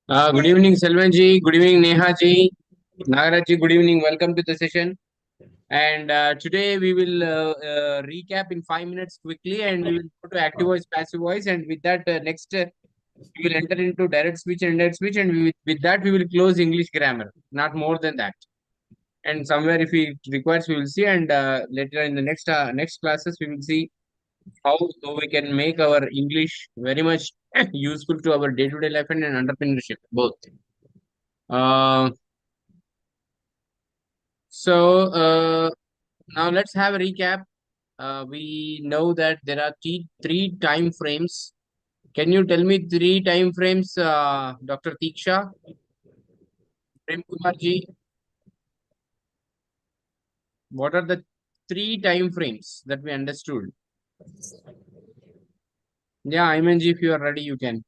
Good evening, Selvan ji. Good evening, Neha ji. Nagaraj ji, good evening. Welcome to the session. And today we will recap in 5 minutes quickly, and we will go to active voice, passive voice, and with that, next we will enter into direct speech and indirect speech, and with that we will close English grammar. Not more than that. And somewhere, if it requires, we will see, and later in the next classes, we will see how we can make our English very much useful to our day-to-day life and entrepreneurship both. Uh, So now let's have a recap. We know that there are three time frames. Can you tell me three time frames, Dr. Tiksha, Prem Kumar ji? What are the three time frames that we understood? Yeah, Ayman ji, if you are ready, you can.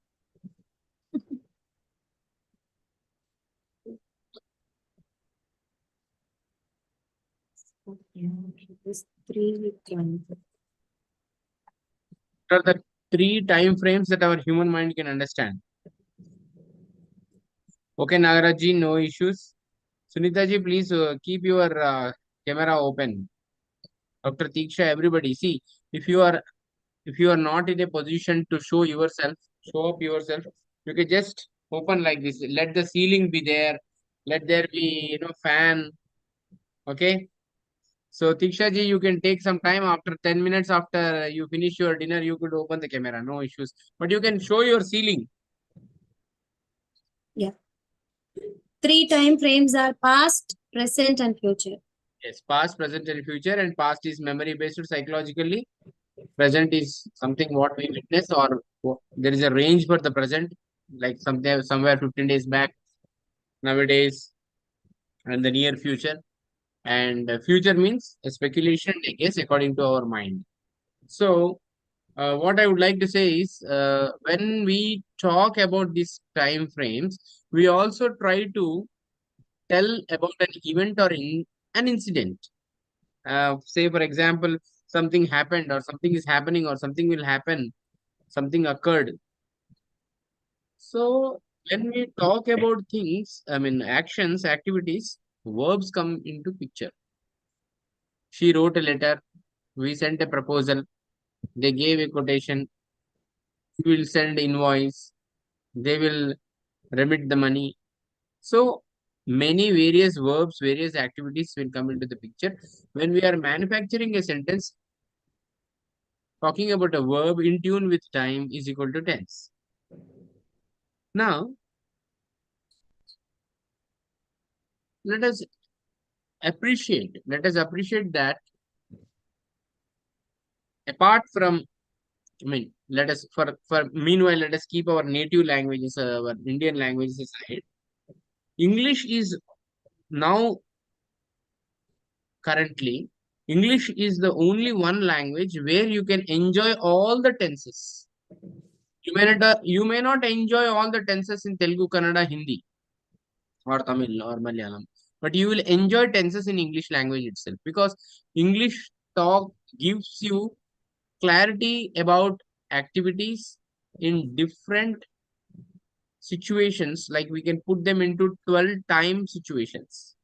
Okay, this three can. What are the three time frames that our human mind can understand? Okay, Nagaraj ji, no issues. Sunita ji, please keep your camera open. Dr. Tiksha, everybody, see, if you are if you are not in a position to show up yourself, you can just open like this. Let the ceiling be there. Let there be, fan. Okay. So Tiksha ji, you can take some time after 10 minutes after you finish your dinner, you could open the camera, no issues. But you can show your ceiling. Yeah. Three time frames are past, present, and future. Yes, past, present, and future. And past is memory based psychologically. Present is something what we witness, or there is a range for the present, like somewhere 15 days back, nowadays, and the near future. And future means a speculation, I guess, according to our mind. So, what I would like to say is, when we talk about these time frames, we also try to tell about an event or an incident. Say, for example, something happened, or something is happening, or something will happen, something occurred. So, when we talk about things, I mean, actions, activities, verbs come into picture. She wrote a letter. We sent a proposal. They gave a quotation. We will send invoice. They will remit the money. So many various verbs, various activities will come into the picture. When we are manufacturing a sentence, talking about a verb in tune with time is equal to tense. Now, let us let us appreciate that apart from, I mean, let us for meanwhile, let us keep our native languages, our Indian languages aside. English is now currently, English is the only one language where you can enjoy all the tenses. You may not enjoy all the tenses in Telugu, Kannada, Hindi, or Tamil or Malayalam, but you will enjoy tenses in English language itself, because English talk gives you clarity about activities in different situations. Like, we can put them into 12 time situations.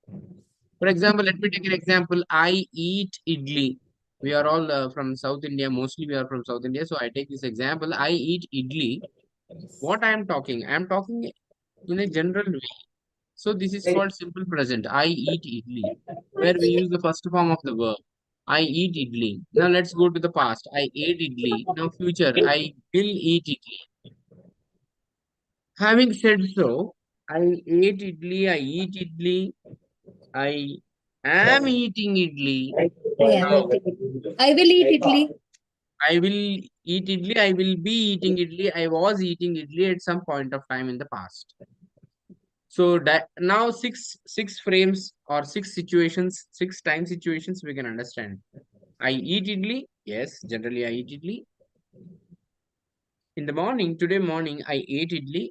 For example, let me take an example. I eat idli. We are all from South India. Mostly we are from South India. So I take this example. I eat idli. What I am talking? I am talking in a general way. So this is called simple present. I eat idli, where we use the first form of the verb. I eat idli. Now let's go to the past. I ate idli. Now future. I will eat idli. Having said so, I ate idli. I eat idli. I am eating idli. Yeah. Now, I will eat Italy. I will eat idli. I will be eating idli. I was eating idli at some point of time in the past. So that now six frames or six situations, six time situations we can understand. I eat idli. Yes, generally I eat idli. In the morning, today morning, I ate idli.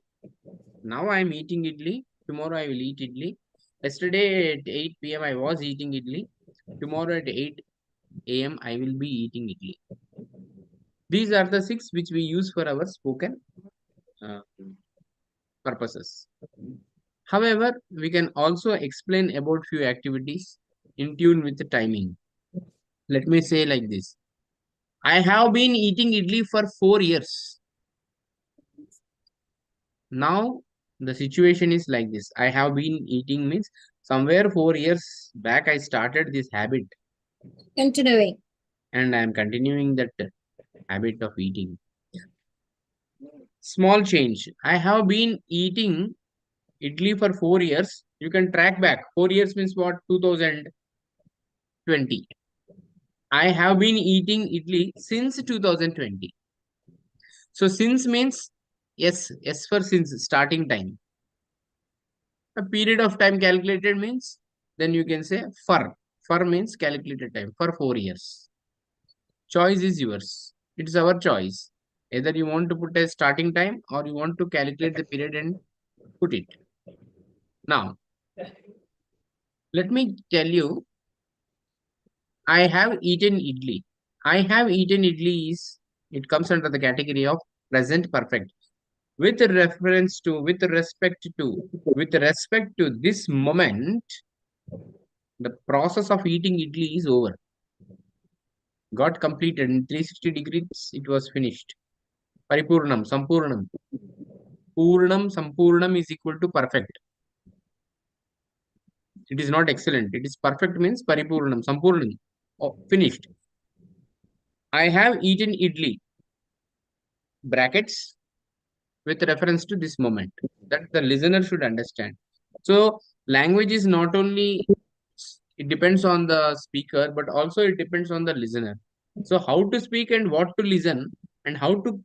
Now I am eating idli. Tomorrow I will eat idli. Yesterday at 8 p.m. I was eating idli. Tomorrow at 8 a.m. I will be eating idli. These are the six which we use for our spoken uh, purposes. However, we can also explain about few activities in tune with the timing. Let me say like this. I have been eating idli for 4 years. Now the situation is like this. I have been eating means somewhere 4 years back I started this habit Continuing. and I am continuing that habit of eating. Small change. I have been eating idli for 4 years. You can track back. 4 years means what? 2020. I have been eating idli since 2020. So since means yes for since starting time. A period of time calculated means then you can say for. For means calculated time for 4 years. Choice is yours. It is our choice. Either you want to put a starting time or you want to calculate the period and put it. Now, let me tell you, I have eaten idli. I have eaten idli is, it comes under the category of present perfect. With reference to, with respect to this moment, the process of eating idli is over. Got completed in 360 degrees, it was finished. Paripurnam, Sampurnam. Purnam, Sampurnam is equal to perfect. It is not excellent. It is perfect means Paripurnam, Sampurnam. Oh, finished. I have eaten idli. Brackets with reference to this moment. That the listener should understand. So language is not only, it depends on the speaker, but also it depends on the listener. So how to speak and what to listen and how to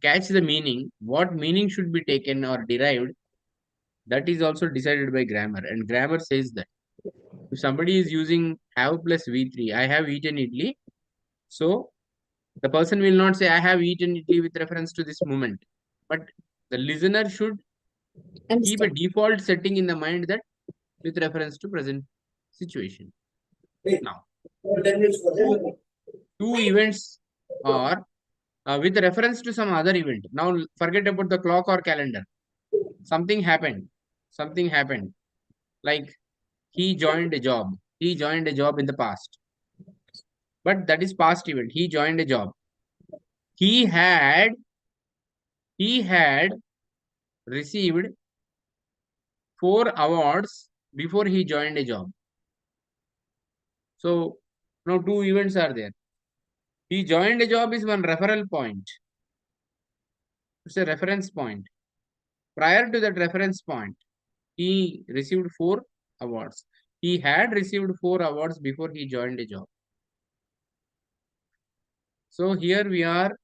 catch the meaning, what meaning should be taken or derived, that is also decided by grammar. And grammar says that if somebody is using have plus V3, I have eaten idli. So the person will not say I have eaten idli with reference to this moment. But the listener should keep a Understand. default setting in the mind that with reference to present situation. Now, two events are with reference to some other event. Now, forget about the clock or calendar. Something happened. Something happened. Like he joined a job. He joined a job in the past. But that is past event. He joined a job. He had he had received 4 awards before he joined a job. So now two events are there. He joined a job is one referral point. It's a reference point. Prior to that reference point, he received 4 awards. He had received 4 awards before he joined a job. So here we are,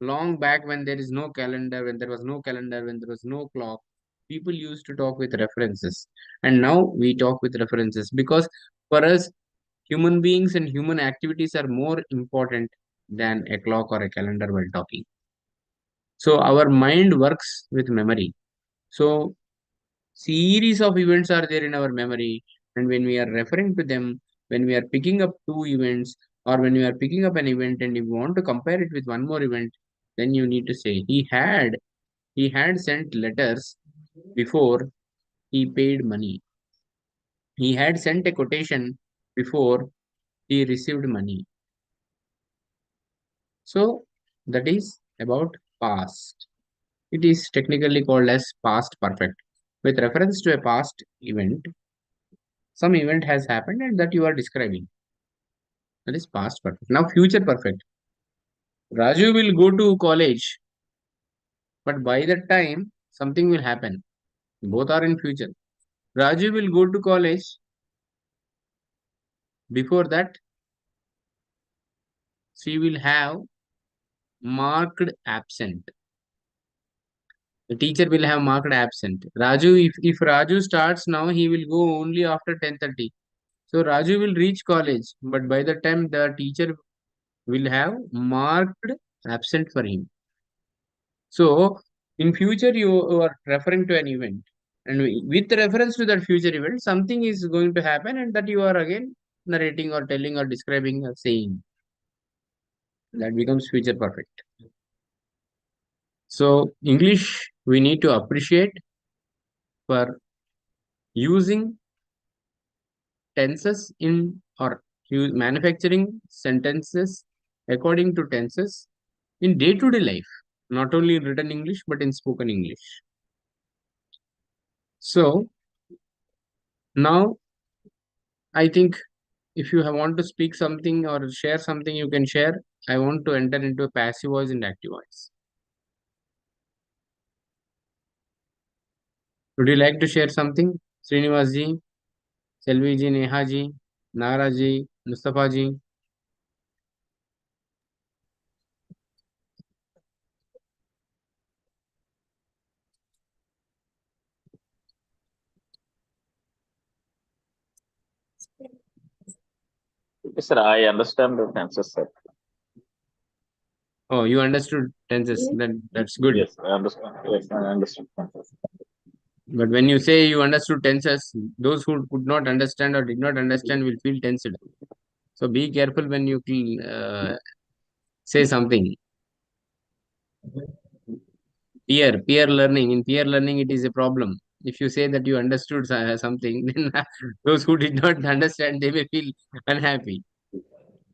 long back when there is no calendar, when there was no calendar, when there was no clock, people used to talk with references. And now we talk with references because for us, human beings and human activities are more important than a clock or a calendar while talking. So our mind works with memory. So series of events are there in our memory, and when we are referring to them, when we are picking up two events, or when we are picking up an event and you want to compare it with one more event, then you need to say he had sent letters before he paid money. He had sent a quotation before he received money. So that is about past. It is technically called as past perfect. With reference to a past event, some event has happened and that you are describing. That is past perfect. Now future perfect. Raju will go to college, but by that time something will happen. Both are in future. Raju will go to college. Before that, she will have marked absent. The teacher will have marked absent. Raju, if Raju starts now, he will go only after 10:30. So Raju will reach college, but by the time the teacher will have marked absent for him. So in future, you are referring to an event, and with reference to that future event, something is going to happen, and that you are again narrating or telling or describing or saying. That becomes future perfect. So English we need to appreciate for using tenses in or manufacturing sentences according to tenses in day-to-day life, not only in written English but in spoken English. So now I think if you want to speak something or share something, you can share. I want to enter into a passive voice and active voice. Would you like to share something? Srinivas ji, Selvi ji, Neha ji, Nara ji, Mustafa ji. Yes, sir, I understand the tenses, sir. Oh, you understood tenses. That's good. Yes, I understand. Yes, I understand tenses. But when you say you understood tenses, those who could not understand or did not understand will feel tensed. So be careful when you say something. Peer learning. In peer learning, it is a problem. If you say that you understood something, then those who did not understand, they may feel unhappy.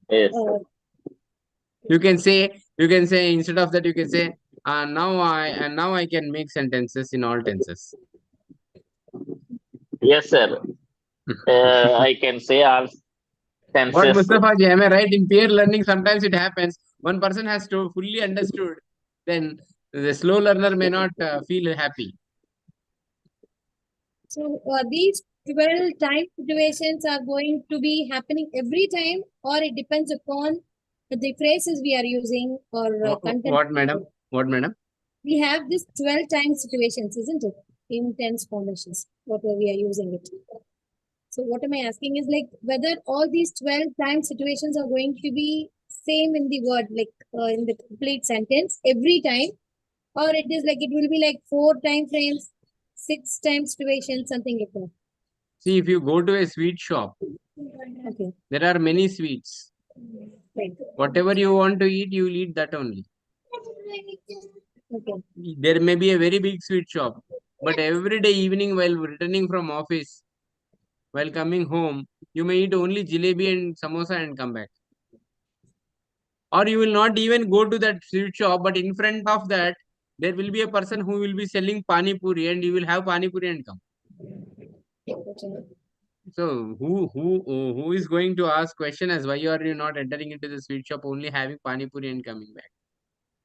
Yes, sir. You can say instead of that, you can say, now I can make sentences in all tenses. Yes, sir. I can say all What tenses. Mustafa ji, am I right? In peer learning, sometimes it happens. One person has to fully understood, then the slow learner may not feel happy. So these 12 time situations are going to be happening every time, or it depends upon the phrases we are using or content. What, madam? What, madam? We have this 12 time situations, isn't it? In tense formations, whatever we are using it. So what am I asking is like whether all these 12 time situations are going to be same in the word, like in the complete sentence every time, or it is like it will be like 4 time frames, 6 time situations, something like that. See, if you go to a sweet shop, Okay. there are many sweets. Right. Whatever you want to eat, you will eat that only. Okay. There may be a very big sweet shop, but every day evening while returning from office, while coming home, you may eat only jalebi and samosa and come back. Or you will not even go to that sweet shop, but in front of that, there will be a person who will be selling pani puri and you will have pani puri and come. So who is going to ask question as why are you not entering into the sweet shop only having pani puri and coming back?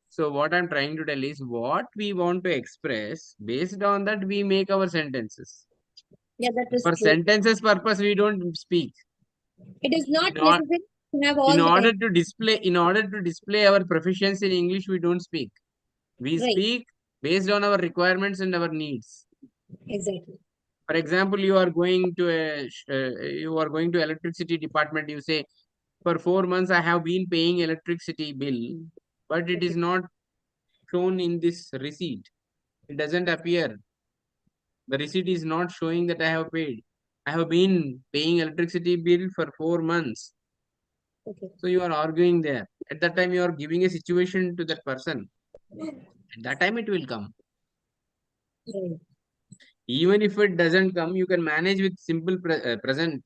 So what I'm trying to tell is what we want to express, based on that we make our sentences. Yeah, that is For true. sentences purpose, we don't speak. It is not In, or, necessary to have all in the order time. to display our proficiency in English, we don't speak. We Right. speak based on our requirements and our needs. Exactly. For example, you are going to electricity department. You say, for 4 months I have been paying electricity bill, but it is not shown in this receipt. It doesn't appear. The receipt is not showing that I have paid. I have been paying electricity bill for 4 months. Okay. So you are arguing there. At that time, you are giving a situation to that person. At that time, it will come. Right. Even if it doesn't come, you can manage with simple present,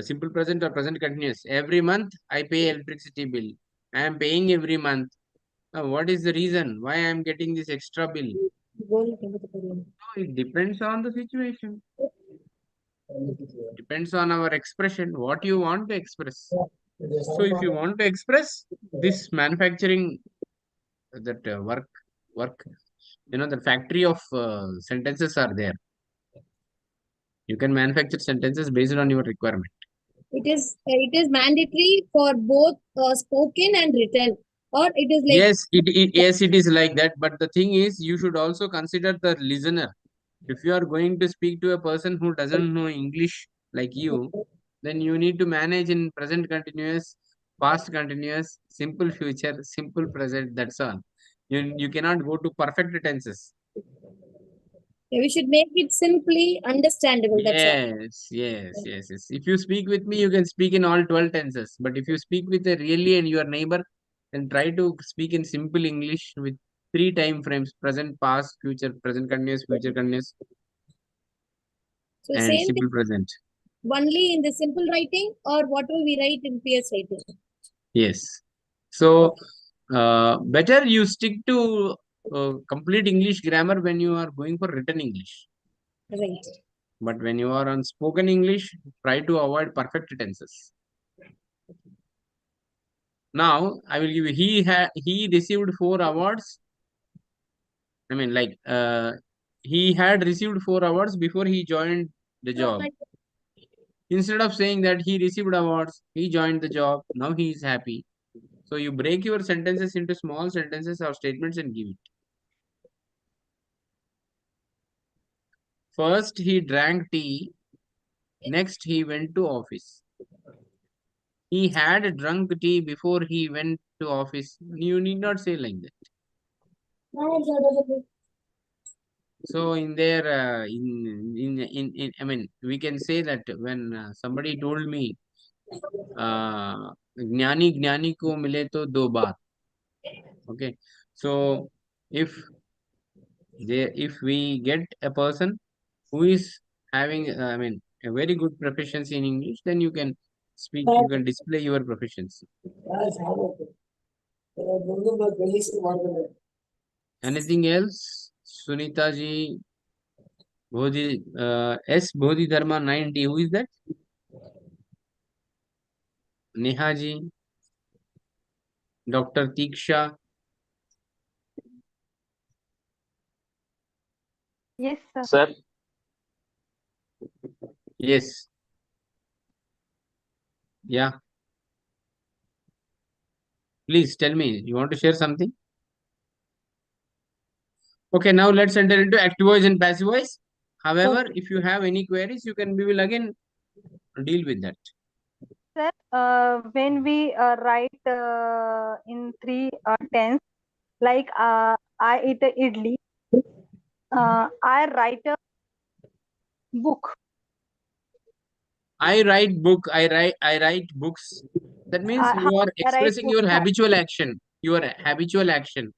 simple present or present continuous. Every month, I pay electricity bill. I am paying every month. What is the reason why I am getting this extra bill? It depends on the situation. Depends on our expression, what you want to express. So if you want to express this manufacturing, that work, the factory of sentences are there. You can manufacture sentences based on your requirement. It is mandatory for both spoken and written, or it is like Yes, it is like that. But the thing is, you should also consider the listener. If you are going to speak to a person who doesn't know English like you, then you need to manage in present continuous, past continuous, simple future, simple present. That's all. You cannot go to perfect tenses. we should make it simply understandable. That's all. Yes. If you speak with me, you can speak in all 12 tenses. But if you speak with a really and your neighbor, then try to speak in simple English with three time frames: present, past, future, present continuous, future continuous, So and same thing simple present. only in the simple writing or what will we write in PS writing? Yes. So better you stick to complete English grammar when you are going for written English. Right. But when you are on spoken English, try to avoid perfect tenses. Now I will give you, he received 4 awards. I mean, like he had received 4 awards before he joined the job. Instead of saying that he received awards, he joined the job, now he is happy. So you break your sentences into small sentences or statements and give it. First he drank tea, next he went to office. He had drunk tea before he went to office. You need not say like that. So in there, I mean, we can say that when somebody told me, ज्ञानी ज्ञानी को मिले तो दो बात. Okay, so if we get a person who is having, I mean, a very good proficiency in English, then you can speak, you can display your proficiency. Anything else? Sunita ji, Bodhi, S. Bodhi Dharma 90. Who is that? Neha ji, Dr. Tiksha. Yes, sir. Sir, Yes. Yeah. Please tell me. You want to share something? Okay, now let's enter into active voice and passive voice. However, if you have any queries, we will again deal with that. Sir, when we write in three tense, like I eat a idli, I write a book. I write books. That means I you are write expressing book. your habitual action. Your habitual action.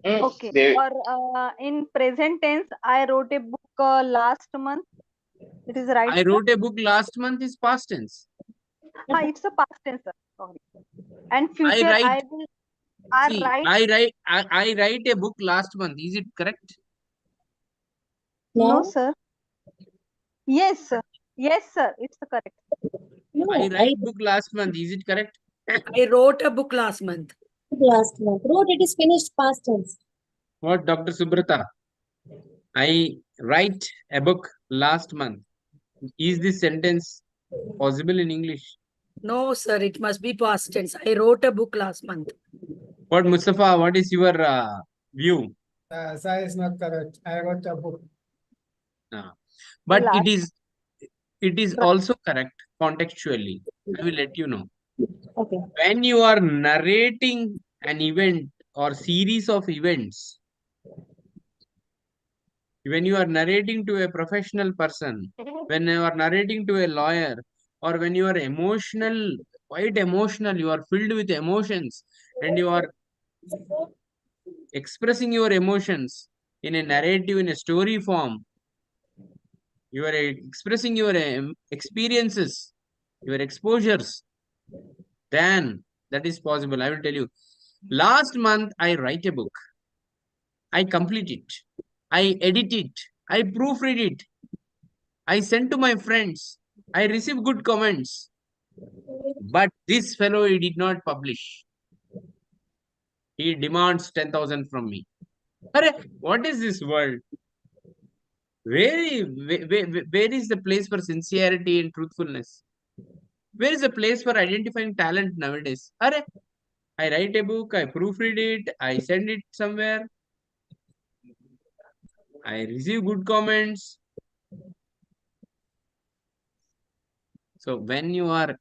Okay. they, Or in present tense, I wrote a book last month. It is right. I wrote a book last month is past tense. It's a past tense, sir. Sorry. And I future, write. I See, write. I write a book last month. Is it correct? No, sir. Yes, sir. Yes, sir. It's correct. I write book last month. Is it correct? I wrote a book last month. Last month. Wrote it is finished past tense. What, Dr. Subrata? I write a book last month. Is this sentence possible in English? No, sir, it must be past tense. I wrote a book last month. What, Mustafa? What is your view? Sir is not correct. I wrote a book. But Last. it is also correct contextually. I will let you know. Okay. When you are narrating an event or series of events, when you are narrating to a professional person, when you are narrating to a lawyer, or when you are emotional, quite emotional, you are filled with emotions, and you are expressing your emotions in a narrative, in a story form, you are expressing your experiences, your exposures, then that is possible. I will tell you. Last month, I write a book. I complete it. I edit it. I proofread it. I send to my friends. I receive good comments. But this fellow, he did not publish. He demands 10,000 from me. What is this world? Where is the place for sincerity and truthfulness? Where is the place for identifying talent nowadays? I write a book, I proofread it, I send it somewhere, I receive good comments. So when you are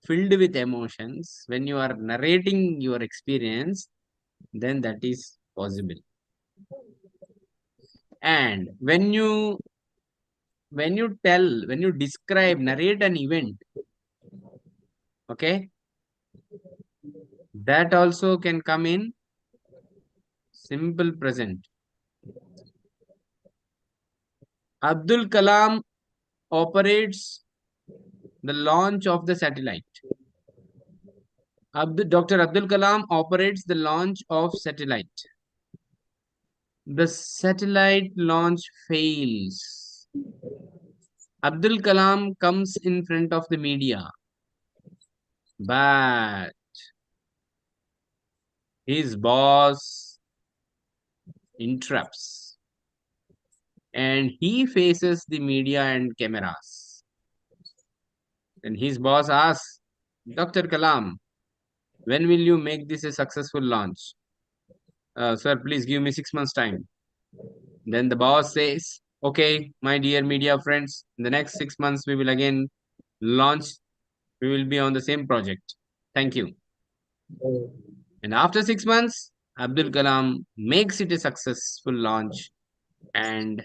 filled with emotions, when you are narrating your experience, then that is possible. And when you describe, narrate an event, okay, that also can come in Simple present. Abdul Kalam operates the launch of the satellite. Dr. Abdul Kalam operates the launch of satellite. The satellite launch fails. Abdul Kalam comes in front of the media, but his boss interrupts and he faces the media and cameras. Then his boss asks, Dr. Kalam, when will you make this a successful launch? Sir, please give me 6 months' time. Then the boss says, okay, my dear media friends, in the next 6 months, we will again launch. We will be on the same project. Thank you. And after 6 months, Abdul Kalam makes it a successful launch and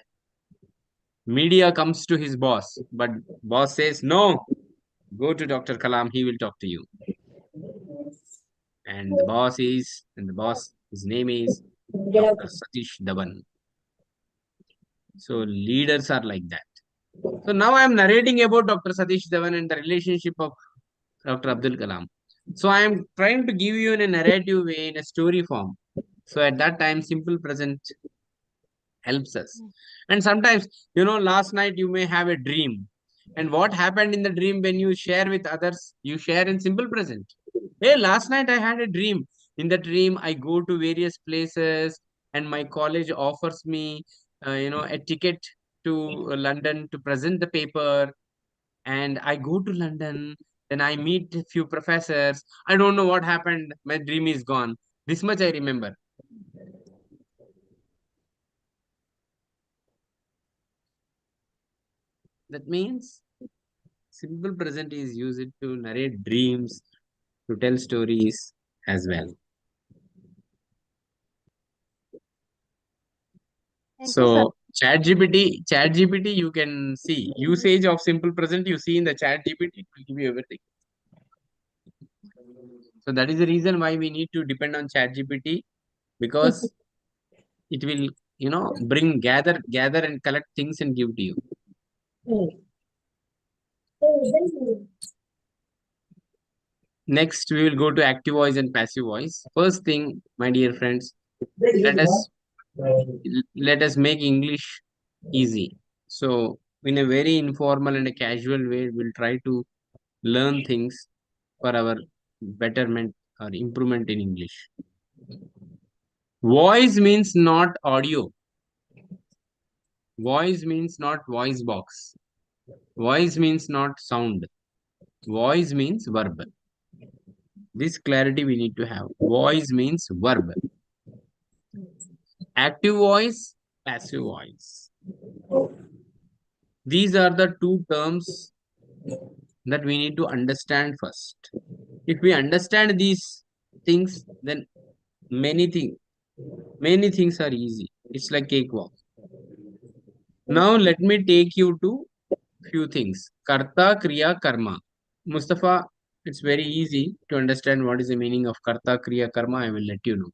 media comes to his boss. But boss says, no, go to Dr. Kalam. He will talk to you. And his name is Dr. Satish Dhawan. So leaders are like that. So now I am narrating about Dr. Satish Dhawan and the relationship of Dr. Abdul Kalam. So I am trying to give you in a narrative way, in a story form. So at that time, simple present helps us. And sometimes, last night you may have a dream. And what happened in the dream when you share with others, you share in simple present. Hey, last night I had a dream. In the dream, I go to various places and my college offers me, a ticket to London to present the paper. And I go to London, then I meet a few professors. I don't know what happened. My dream is gone. This much I remember. That means simple present is used to narrate dreams, to tell stories as well. Thank you, sir. So ChatGPT, you can see usage of simple present. You see in the ChatGPT, it will give you everything. So that is the reason why we need to depend on ChatGPT, because it will, gather and collect things and give to you. Next, we will go to active voice and passive voice. First thing, my dear friends, let us make English easy. So in a very informal and a casual way, we'll try to learn things for our betterment or improvement in English. Voice means not audio. Voice means not voice box. Voice means not sound. Voice means verb. This clarity we need to have. Voice means verb. Active voice, passive voice. These are the two terms that we need to understand first. If we understand these things, then many things are easy. It's like cakewalk. Now let me take you to few things. Karta, Kriya, Karma. Mustafa, it's very easy to understand what is the meaning of Karta, Kriya, Karma. I will let you know.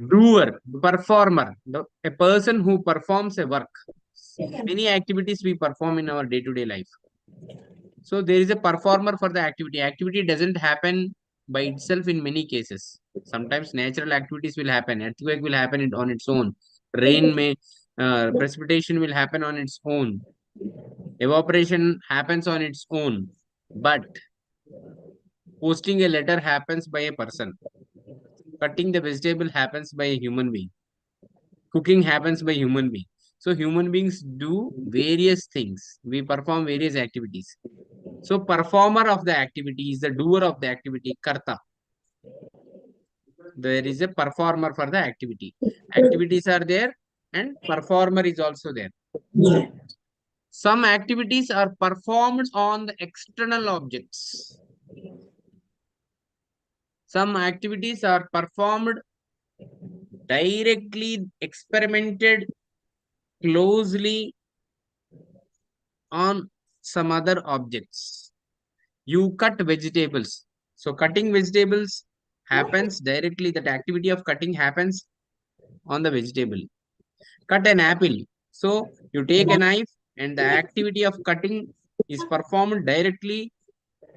Doer, performer, a person who performs a work. Many activities we perform in our day-to-day life. So there is a performer for the activity. Activity doesn't happen by itself in many cases. Sometimes natural activities will happen. Earthquake will happen on its own. Rain may, precipitation will happen on its own. Evaporation happens on its own. But posting a letter happens by a person. Cutting the vegetable happens by a human being. Cooking happens by human being. So human beings do various things. We perform various activities. So performer of the activity is the doer of the activity, karta. There is a performer for the activity. Activities are there and performer is also there. Some activities are performed on the external objects. Some activities are performed directly, experimented closely on some other objects. You cut vegetables. So cutting vegetables happens directly, that activity of cutting happens on the vegetable. Cut an apple. So you take a knife and the activity of cutting is performed directly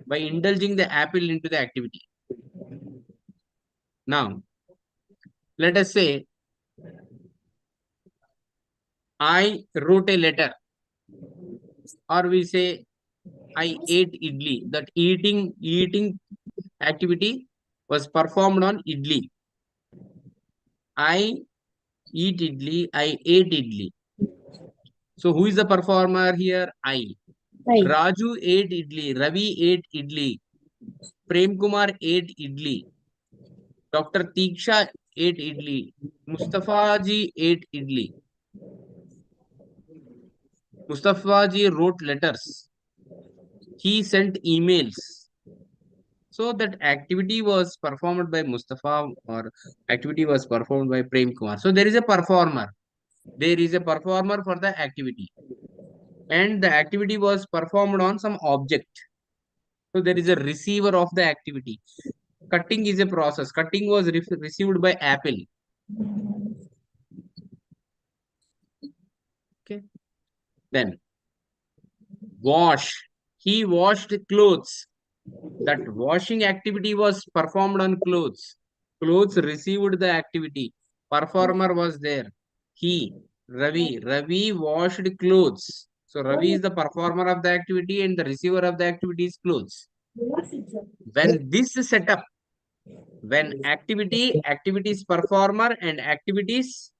by indulging the apple into the activity. Now, let us say I wrote a letter, or we say I ate idli. That eating activity was performed on idli. I eat idli, I ate idli. So who is the performer here? I. Right. Raju ate idli, Ravi ate idli, Prem Kumar ate idli, Dr. Tiksha ate idli, Mustafa ji ate idli. Mustafa ji wrote letters. He sent emails. So that activity was performed by Mustafa, or activity was performed by Prem Kumar. So there is a performer. There is a performer for the activity. And the activity was performed on some object. So there is a receiver of the activity. Cutting is a process. Cutting was received by apple. Okay. Then wash. He washed clothes. That washing activity was performed on clothes. Clothes received the activity. Performer was there. He, Ravi. Ravi washed clothes. So Ravi is the performer of the activity and the receiver of the activity is clothes. When this is set up, when activities performer and activities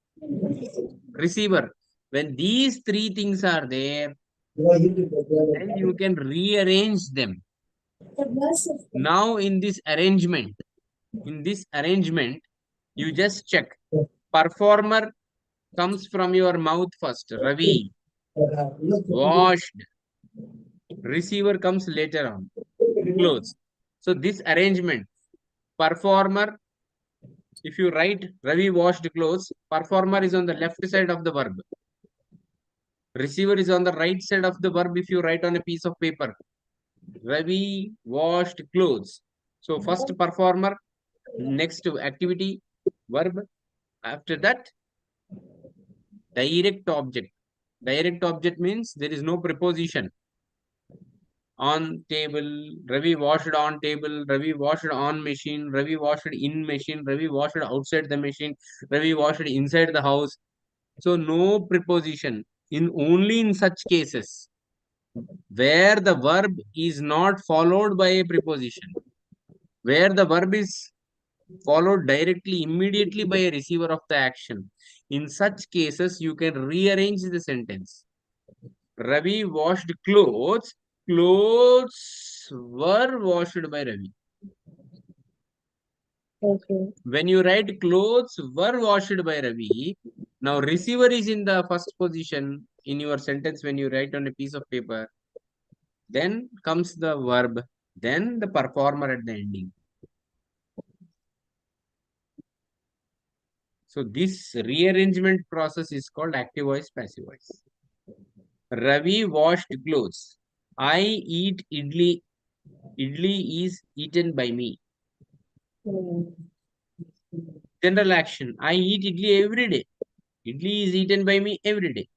receiver, when these three things are there, then you can rearrange them. Now in this arrangement, you just check. Performer comes from your mouth first. Ravi. Washed. Receiver comes later on. Clothes. So this arrangement, performer, if you write Ravi washed clothes, performer is on the left side of the verb. Receiver is on the right side of the verb if you write on a piece of paper. Ravi washed clothes. So first performer, next activity, verb. After that, direct object. Direct object means there is no preposition. On table, Ravi washed on table, Ravi washed on machine, Ravi washed in machine, Ravi washed outside the machine, Ravi washed inside the house. So no preposition. Only in such cases where the verb is not followed by a preposition, where the verb is followed directly, immediately by a receiver of the action. In such cases, you can rearrange the sentence. Ravi washed clothes. Clothes were washed by Ravi. Okay. When you write clothes were washed by Ravi, now receiver is in the first position in your sentence when you write on a piece of paper. Then comes the verb, then the performer at the ending. So this rearrangement process is called active voice, passive voice. Ravi washed clothes. I eat idli. Idli is eaten by me. General action. I eat idli every day. Idli is eaten by me every day.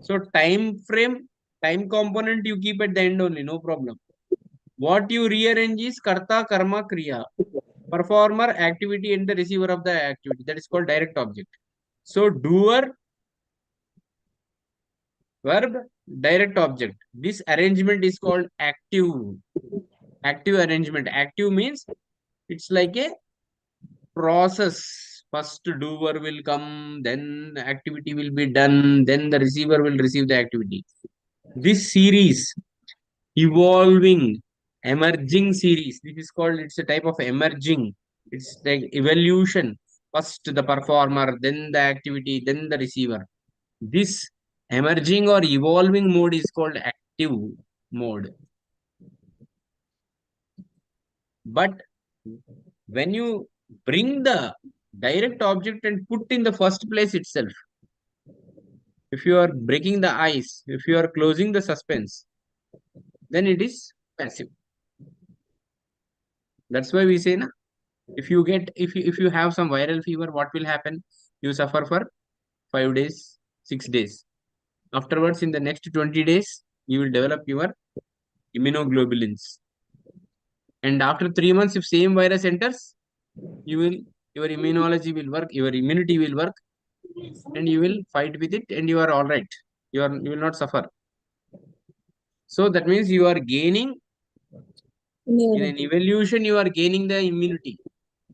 So time frame, time component you keep at the end only, no problem. What you rearrange is karta, karma, kriya. Performer, activity, and the receiver of the activity. That is called direct object. So doer, verb, direct object. This arrangement is called active. Active arrangement. Active means it's like a process. First doer will come, then activity will be done, then the receiver will receive the activity. This series, evolving, emerging series, this is called, it's a type of emerging. It's like evolution. First the performer, then the activity, then the receiver. This emerging or evolving mode is called active mode. But when you bring the direct object and put in the first place itself, if you are breaking the ice, if you are closing the suspense, then it is passive. That's why we say, na, If you have some viral fever, what will happen? You suffer for 5 days, 6 days. Afterwards, in the next 20 days, you will develop your immunoglobulins. And after 3 months, if same virus enters, your immunology will work, your immunity will work, and you will fight with it, and you are all right. You will not suffer. So that means you are gaining in an Immunity. evolution, you are gaining the immunity.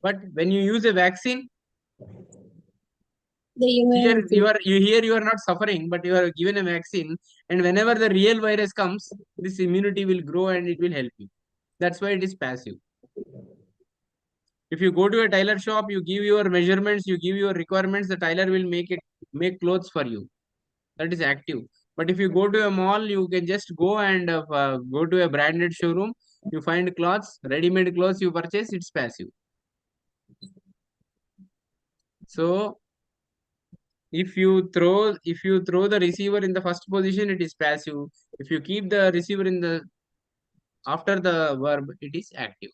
But when you use a vaccine, The here immunity. you are not suffering, but you are given a vaccine, and whenever the real virus comes, this immunity will grow and it will help you. That's why it is passive. If you go to a tailor shop, you give your measurements, you give your requirements, the tailor will make clothes for you. That is active. But if you go to a mall, you can just go and go to a branded showroom, you find clothes, ready-made clothes you purchase, it's passive. So if you throw the receiver in the first position, it is passive. If you keep the receiver in the after the verb, it is active.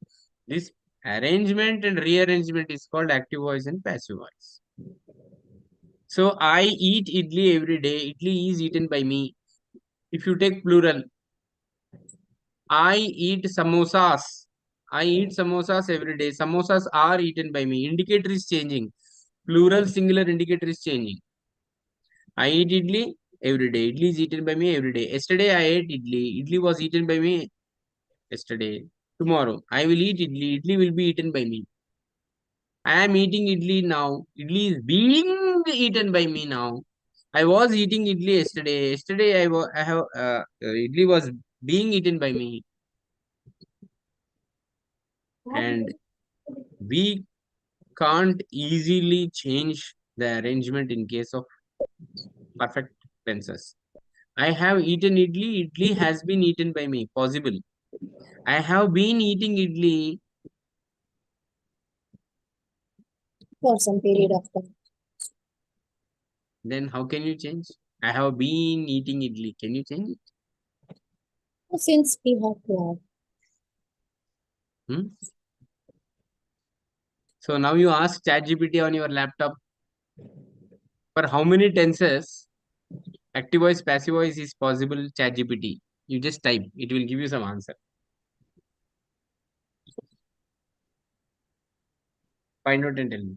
This arrangement and rearrangement is called active voice and passive voice. So I eat idli every day. Idli is eaten by me. If you take plural, I eat samosas. I eat samosas every day. Samosas are eaten by me. Indicator is changing. Plural, singular indicator is changing. I eat idli every day. Idli is eaten by me every day. Yesterday I ate idli. Idli was eaten by me yesterday. Tomorrow I will eat idli. Idli will be eaten by me. I am eating idli now. Idli is being eaten by me now. I was eating idli yesterday. Yesterday I have idli was being eaten by me. And we can't easily change the arrangement in case of perfect tenses. I have eaten idli. Idli has been eaten by me. Possible. I have been eating idli. For some period of time. Then how can you change? I have been eating idli. Can you change it? Since we have to Hmm? So now you ask ChatGPT on your laptop for how many tenses active voice, passive voice is possible. ChatGPT. You just type. It will give you some answer. Find out and tell me.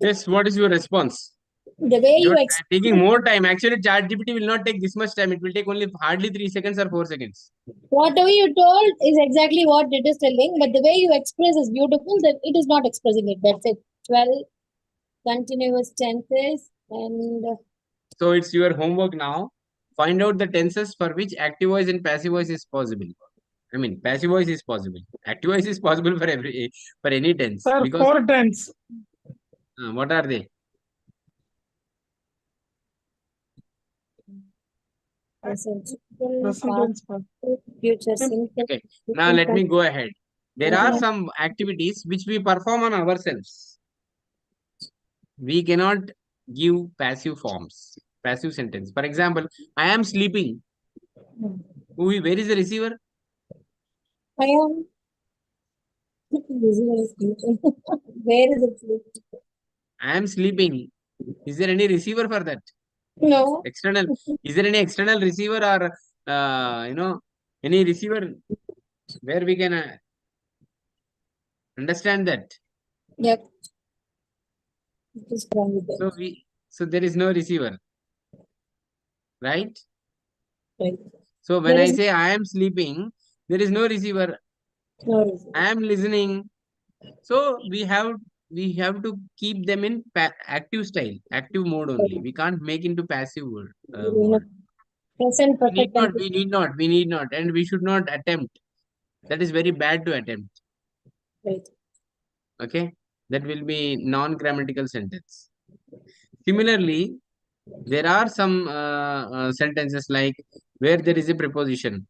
Yes, what is your response? the way You you are explain taking more time. Actually, ChatGPT will not take this much time. It will take only hardly 3 seconds or 4 seconds. whatever you told is exactly what it is telling, but the way you express is beautiful, that it is not expressing it. That's it. 12 continuous tenses and So it's your homework now. Find out the tenses for which active voice and passive voice is possible. I mean, passive voice is possible. Active voice is possible for any tense. Sir, Because 4 tense. what are they? present Present simple, tense, sir. past, future simple. Okay. Now let me go ahead. There are some activities which we perform on ourselves. We cannot give passive forms, passive sentence. For example, I am sleeping. Where is the receiver? I am where is it? I am sleeping. Is there any receiver for that? No. External. Is there any external receiver or any receiver where we can understand that? Yep. It is wrong with that. So there is no receiver, right? Right. So when There I is say I am sleeping, there is no receiver. no reason. I am listening. So we have we have to keep them in active style, active mode only. We can't make into passive mode. Present We need perfect not, tense. we need not, and we should not attempt. That is very bad to attempt. Right. Okay, that will be non-grammatical sentence. Similarly, there are some sentences like where there is a preposition.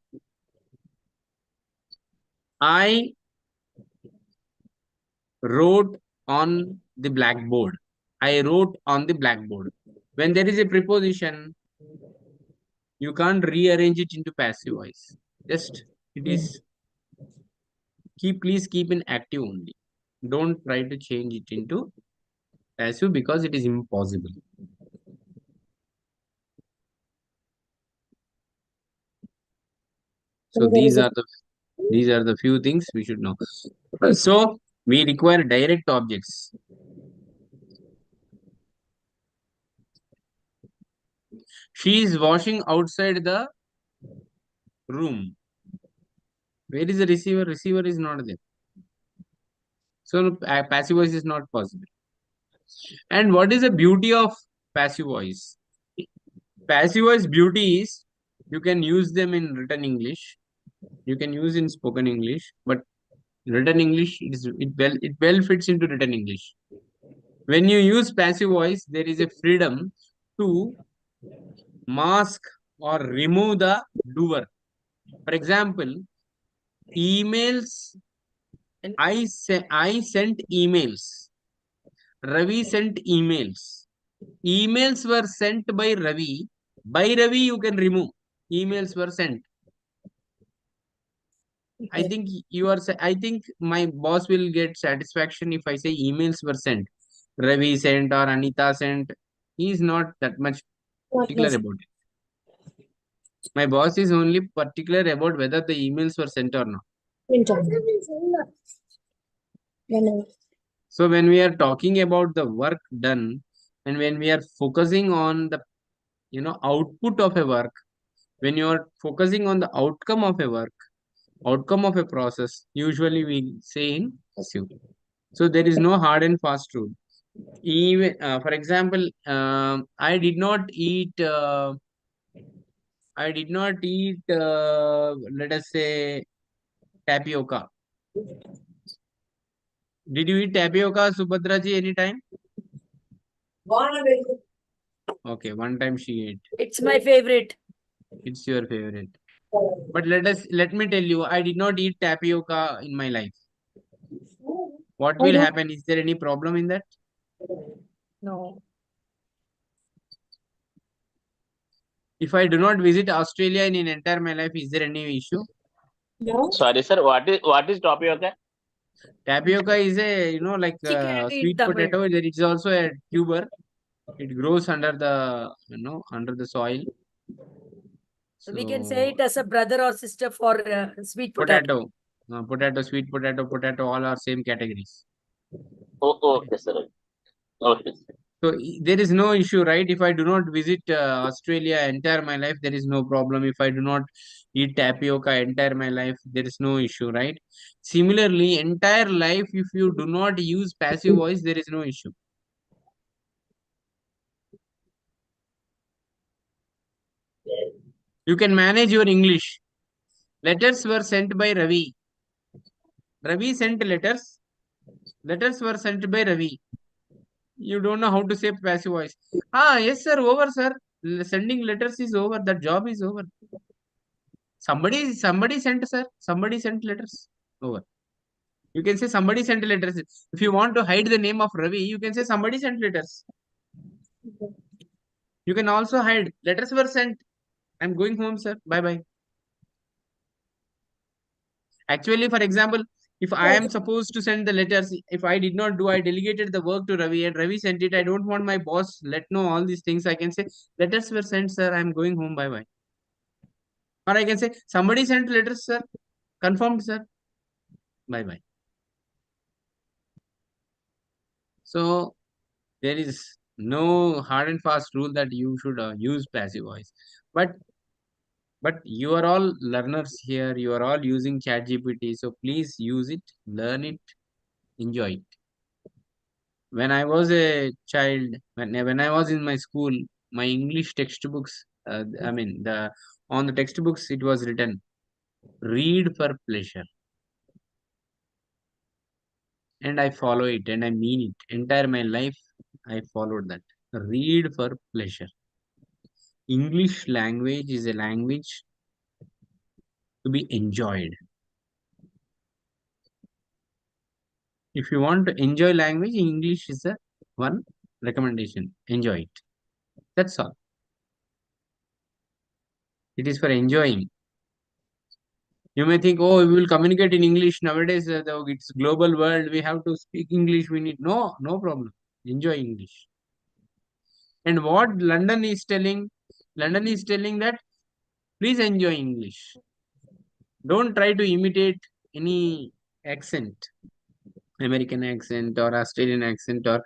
I wrote on the blackboard. I wrote on the blackboard. When there is a preposition, you can't rearrange it into passive voice. Just it is please keep in active only. Don't try to change it into passive because it is impossible. So these are the few things we should know. So we require direct objects. She is washing outside the room. Where is the receiver? Receiver is not there. So passive voice is not possible. And what is the beauty of passive voice? Passive voice beauty is you can use them in written English. You can use in spoken English, but written English it well fits into written English. When you use passive voice, there is a freedom to mask or remove the doer. For example, emails. I sent emails. Ravi sent emails. Emails were sent by Ravi. By Ravi, you can remove. Emails were sent. I think I think my boss will get satisfaction if I say emails were sent. Ravi sent or Anita sent. He is not that much particular about it. My boss is only particular about whether the emails were sent or not. So when we are talking about the work done and when we are focusing on the output of a work, when you are focusing on the outcome of a work, outcome of a process, usually we say in passive. So there is no hard and fast rule. Even for example, I did not eat. Let us say tapioca. Did you eat tapioca, Subhadraji, anytime? Okay, one time she ate. It's my favorite. It's your favorite. But let me tell you, I did not eat tapioca in my life. What will happen? Is there any problem in that? No. If I do not visit Australia in entire my life, is there any issue? No. Sorry, sir. What is tapioca? Tapioca is a like sweet Tamil. potato. There is also a tuber. It grows under the under the soil. We can say it as a brother or sister for sweet potato. Potato, sweet potato, all are same categories. Oh, okay, sir. Okay. So there is no issue, right? If I do not visit Australia entire my life, there is no problem. If I do not eat tapioca entire my life, there is no issue, right? Similarly, entire life, if you do not use passive voice, there is no issue. You can manage your English. Letters were sent by Ravi. Ravi sent letters. Letters were sent by Ravi. You don't know how to say passive voice. Yes, sir. Over, sir. Sending letters is over. That job is over. Somebody sent, sir. Somebody sent letters. Over. You can say somebody sent letters. If you want to hide the name of Ravi, you can say somebody sent letters. You can also hide. Letters were sent. I'm going home, sir. Bye-bye. Actually, for example, if I am supposed to send the letters, if I did not do, I delegated the work to Ravi and Ravi sent it. I don't want my boss let know all these things. I can say letters were sent, sir. I'm going home. Bye bye. Or I can say somebody sent letters, sir. Confirmed, sir. Bye bye. So there is no hard and fast rule that you should use passive voice. But you are all learners here. You are all using ChatGPT. So please use it, learn it, enjoy it. when I was a child, when I was in my school, my English textbooks, on the textbooks it was written, read for pleasure. And I follow it and I mean it. Entire my life, I followed that. Read for pleasure. English language is a language to be enjoyed. If you want to enjoy language, English is a one recommendation. Enjoy it. That's all. It is for enjoying. You may think, oh, we will communicate in English nowadays. It's global world. We have to speak English. We need no problem. Enjoy English. And what London is telling that please enjoy English. Don't try to imitate any accent, American accent or Australian accent or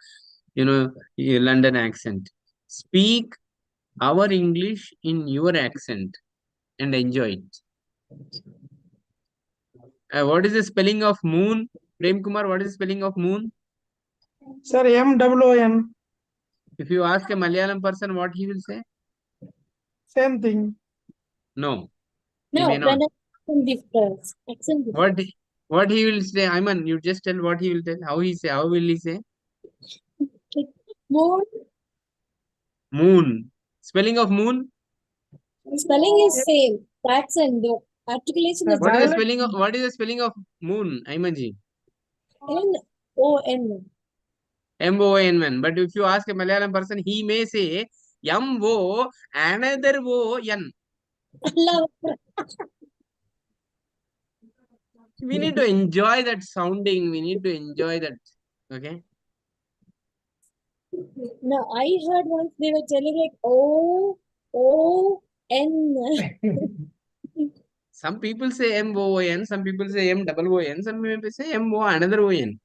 London accent. Speak our English in your accent and enjoy it. What is the spelling of moon? Prem Kumar, what is the spelling of moon? Sir, MOON. If you ask a Malayalam person, what he will say? Same thing. No. He No, may not. accent difference. Accent difference. What he will say? Ayman, you just tell what he will tell. How will he say? Moon. Moon. Spelling of moon? Spelling is same. Accent though. Articulation is What is the different. spelling of moon, Aymanji? MON. MON. But if you ask a Malayalam person, he may say MO another ON. We need to enjoy that sounding. We need to enjoy that. Okay. No, I heard once they were telling like ON. Some people say MON, some people say MOON, some people say MO another ON.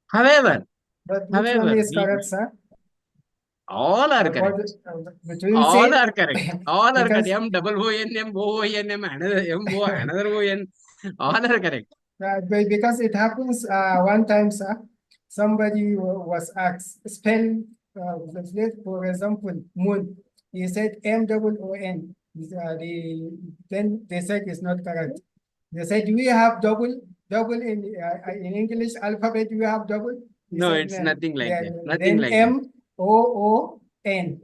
However, But which one is correct, sir? all are correct. All are correct. All are correct. MOON, MOON, another ON. All are correct. Because it happens one time, sir. Somebody was asked, spell, for example, moon. He said MOON. Then they said it's not correct. They said, do we have double in English alphabet? Do we have double? No, said, it's nothing like that. then Nothing like that. MOON.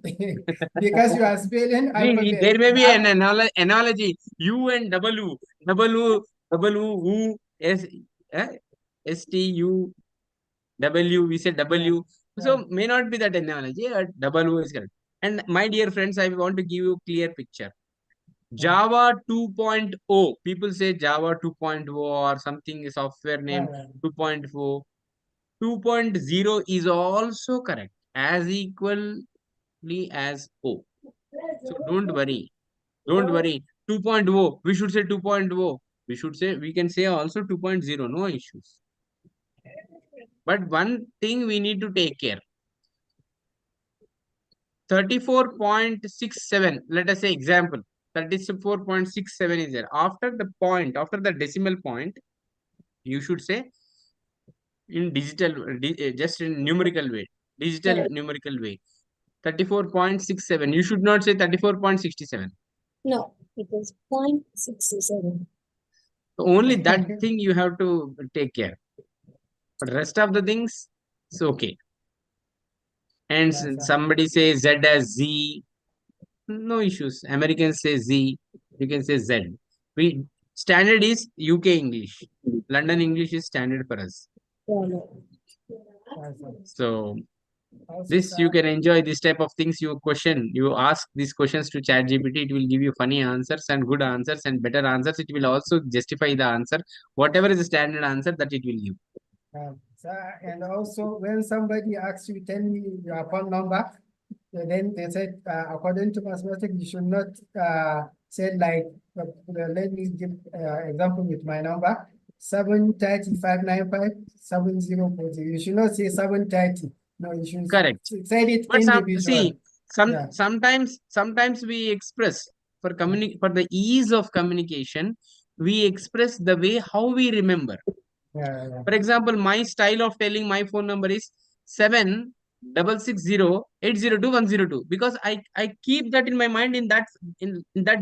Because you are spelling alphabet. There may be an analogy. U and W. STU. W, we said W. So may not be that analogy. W is correct. And my dear friends, I want to give you a clear picture. Java 2.0. People say Java 2.0 or something, software name 2.4. 2.0 is also correct, as equally as O. So don't worry. Don't worry. 2.0. We should say 2.0. We can say also 2.0. No issues. But one thing we need to take care. 34.67. Let us say example. 34.67 is there. After the decimal point, you should say in just in numerical way. Numerical way. 34.67. You should not say 34.67. No, it is 0.67. Only that thing you have to take care. But rest of the things, it's okay. And somebody says Z as Z. No issues. Americans say Z. You can say Z. Standard is UK English. London English is standard for us. So this you can enjoy this type of things. You ask these questions to ChatGPT. It will give you funny answers and good answers and better answers. It will also justify the answer. Whatever is the standard answer that it will give. And also when somebody asks you, tell me your phone number, then they said, according to mathematics, you should not say like, let me give example with my number, 730-595-7040. You should not say 730. No, you should say it individually. Sometimes we express for the ease of communication, we express the way how we remember. For example, my style of telling my phone number is 7660802 because I keep that in my mind in that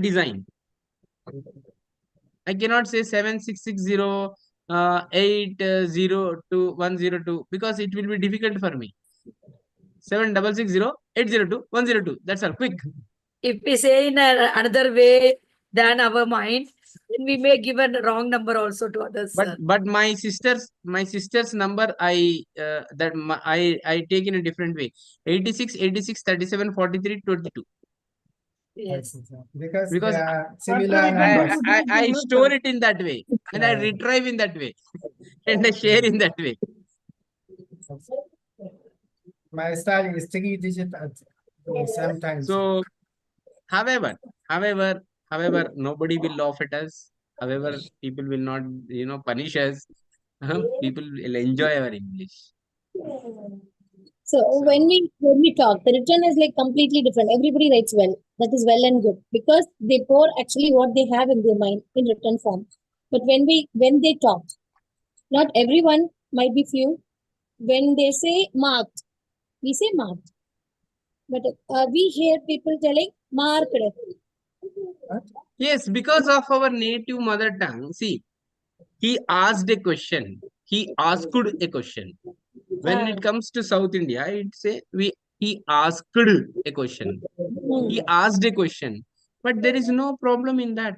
design. I cannot say 7660802 because it will be difficult for me. 7660802 That's all. Quick. If we say in another way than our mind, then we may give a wrong number also to others. But my sister's number I take in a different way. 86, 86, 37, 43, 22. Yes. Because they Because are similar I- numbers. I store it in that way and I retrieve in that way and I share in that way. My style is 3 digit at sometimes. So, however, nobody will laugh at us. However, people will not, punish us. People will enjoy our English. So when we talk, the written is like completely different. Everybody writes well. That is well and good because they pour actually what they have in their mind in written form. But when they talk, not everyone, might be few. When they say marked, we say marked. But we hear people telling marked. Yes, because of our native mother tongue. See, he asked a question. He asked a question. When it comes to South India, it's he asked a question. He asked a question. But there is no problem in that.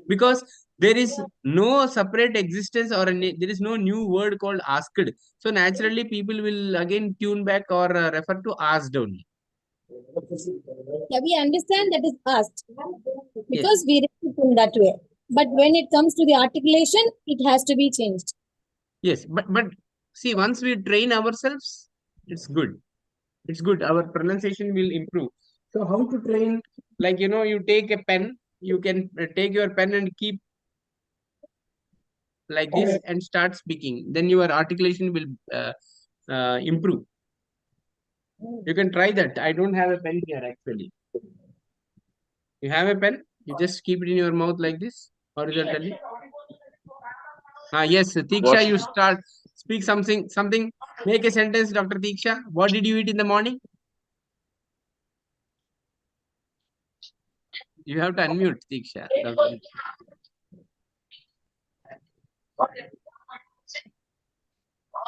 Because there is no separate existence or there is no new word called asked. So naturally people will again tune back or refer to asked only. Yeah, we understand that is asked because we read it in that way. But when it comes to the articulation, it has to be changed. Yes, but see, once we train ourselves, it's good. It's good. Our pronunciation will improve. So how to train? Like, you take a pen, you can take your pen and keep like this and start speaking. Then your articulation will improve. You can try that. I don't have a pen here actually. You have a pen? You just keep it in your mouth like this horizontally. Yes, Tiksha, you start. Speak something. Make a sentence, Dr. Tiksha. What did you eat in the morning? You have to unmute, Tiksha.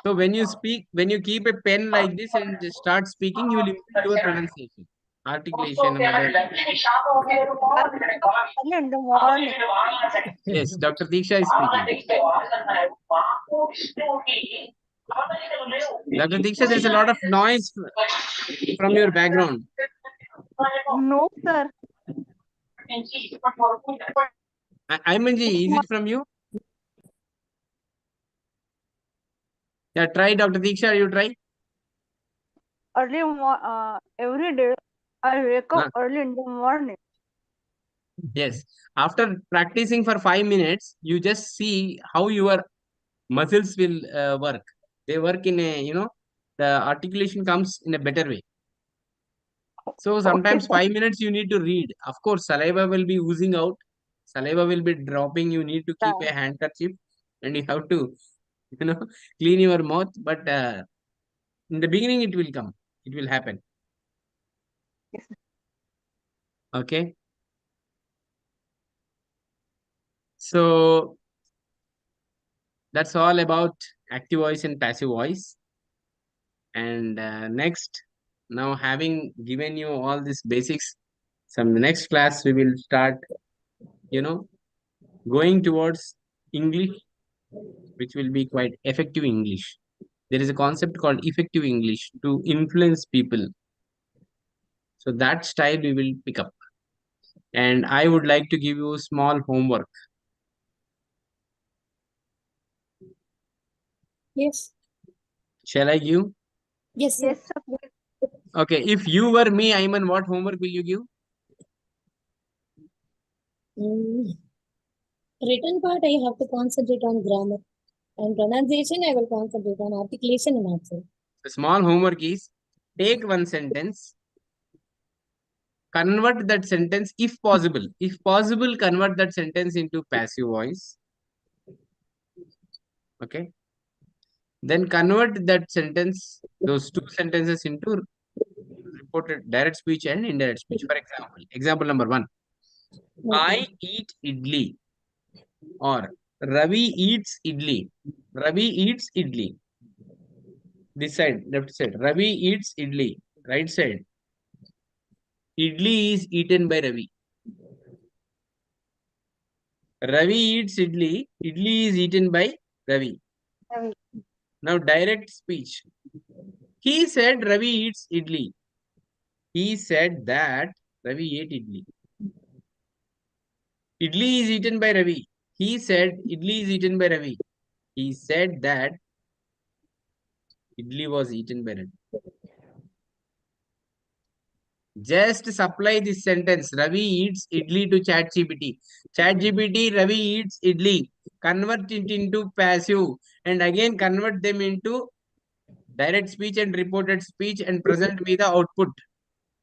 So when you speak, when you keep a pen like this and just start speaking, you will improve your pronunciation, articulation. Early in the morning. Yes, Dr. Tiksha is speaking. Dr. Tiksha, there's a lot of noise from your background. No, sir. Imanji, is it from you? Yeah, try, Dr. Tiksha, you try. Every day I wake up early in the morning. Yes. After practicing for 5 minutes, you just see how your muscles will work. They work in a, the articulation comes in a better way. So sometimes 5 minutes you need to read. Of course, saliva will be oozing out. Saliva will be dropping. You need to keep a handkerchief and you have to, clean your mouth. But in the beginning, it will come. It will happen. Yes. Okay. So that's all about active voice and passive voice. And next, now having given you all these basics, some next class we will start, going towards English, which will be quite effective English. There is a concept called effective English to influence people. So that style we will pick up. And I would like to give you small homework. Yes. Shall I give? Yes, sir. Yes, sir. Okay, if you were me, Ayman, what homework will you give? Written part, I have to concentrate on grammar. And pronunciation, I will concentrate on articulation and accent. The small homework is take one sentence, convert that sentence if possible. If possible, convert that sentence into passive voice. Okay. Then convert that sentence, those two sentences into reported direct speech and indirect speech. For example number 1. I eat idli, or Ravi eats idli. Ravi eats idli. This side, left side. Ravi eats idli. Right side. Idli is eaten by Ravi. Ravi eats idli. Idli is eaten by Ravi. Ravi. Now direct speech. He said Ravi eats idli. He said that Ravi ate idli. Idli is eaten by Ravi. He said idli is eaten by Ravi. He said that idli was eaten by Ravi. Just supply this sentence. Ravi eats idli to ChatGPT. ChatGPT, Ravi eats idli. Convert it into passive and again convert them into direct speech and reported speech and present me the output.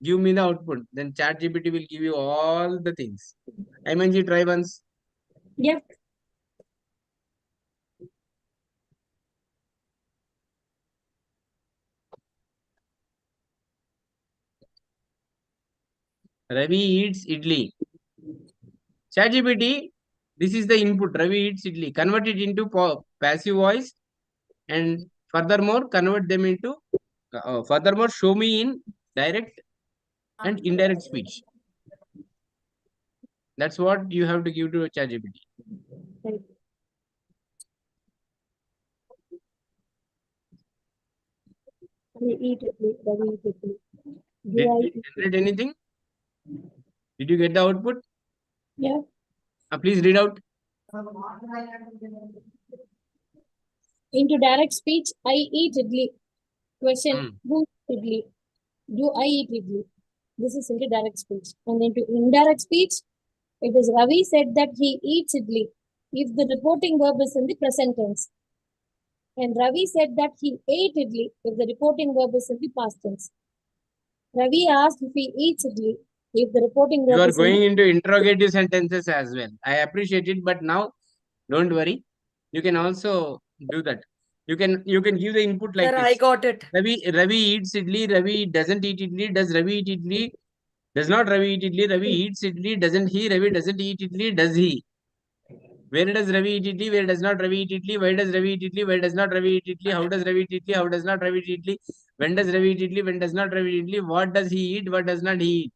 Give me the output. Then ChatGPT will give you all the things. Imanji, try once. Yep. Ravi eats idli. ChatGPT, this is the input. Ravi eats idli. Convert it into passive voice and furthermore convert them into furthermore show me in direct and indirect speech. That's what you have to give to ChatGPT. Right. I eat idli. Ravi eat idli. Did I you eat generate idli? anything? Did you get the output? Yeah. Please read out. Into direct speech, I eat idli. Question, who eats idli? Do I eat idli? This is into direct speech. And into indirect speech, it is Ravi said that he eats idli if the reporting verb is in the present tense. And Ravi said that he ate idli if the reporting verb is in the past tense. Ravi asked if he eats idli if the reporting verb You are is in the going into interrogative sentences as well. I appreciate it, but now don't worry. You can also do that. You can give the input like Sir, this. I got it. Ravi eats idli. Ravi doesn't eat idli. Does Ravi eat idli? Does not Ravi eat idli? Ravi eats idli. Doesn't he? Ravi doesn't eat idli. Does he? Where does Ravi eat idli? Where does not Ravi eat idli? Why does Ravi eat idli? Why does not Ravi eat idli? How does Ravi eat idli? How does not Ravi eat idli? When does Ravi eat idli? When does not Ravi eat idli? What does he eat? What does not he eat?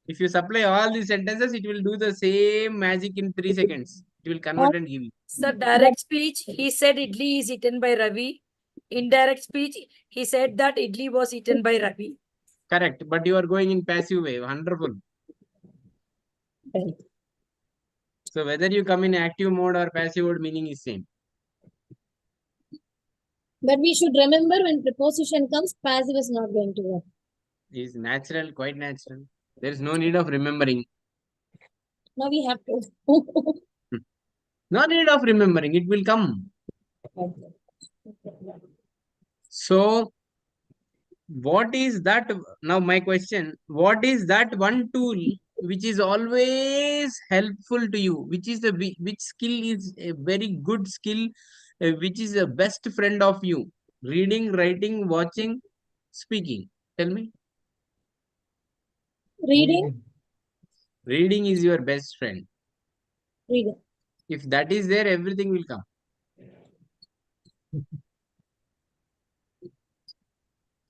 If you supply all these sentences, it will do the same magic in 3 seconds. It will convert and give you. Sir, direct speech, he said idli is eaten by Ravi. Indirect speech, he said that idli was eaten by Ravi. Correct. But you are going in passive way. Wonderful. Right. So whether you come in active mode or passive mode, meaning is same. But we should remember when preposition comes, passive is not going to work. Is natural, quite natural. There is no need of remembering. Now we have to. No need of remembering. It will come. So what is that? Now my question, what is that one tool which is always helpful to you? Which is which skill is a very good skill, which is a best friend of you? Reading, writing, watching, speaking. Tell me. Reading. Reading is your best friend. Reading. If that is there, everything will come.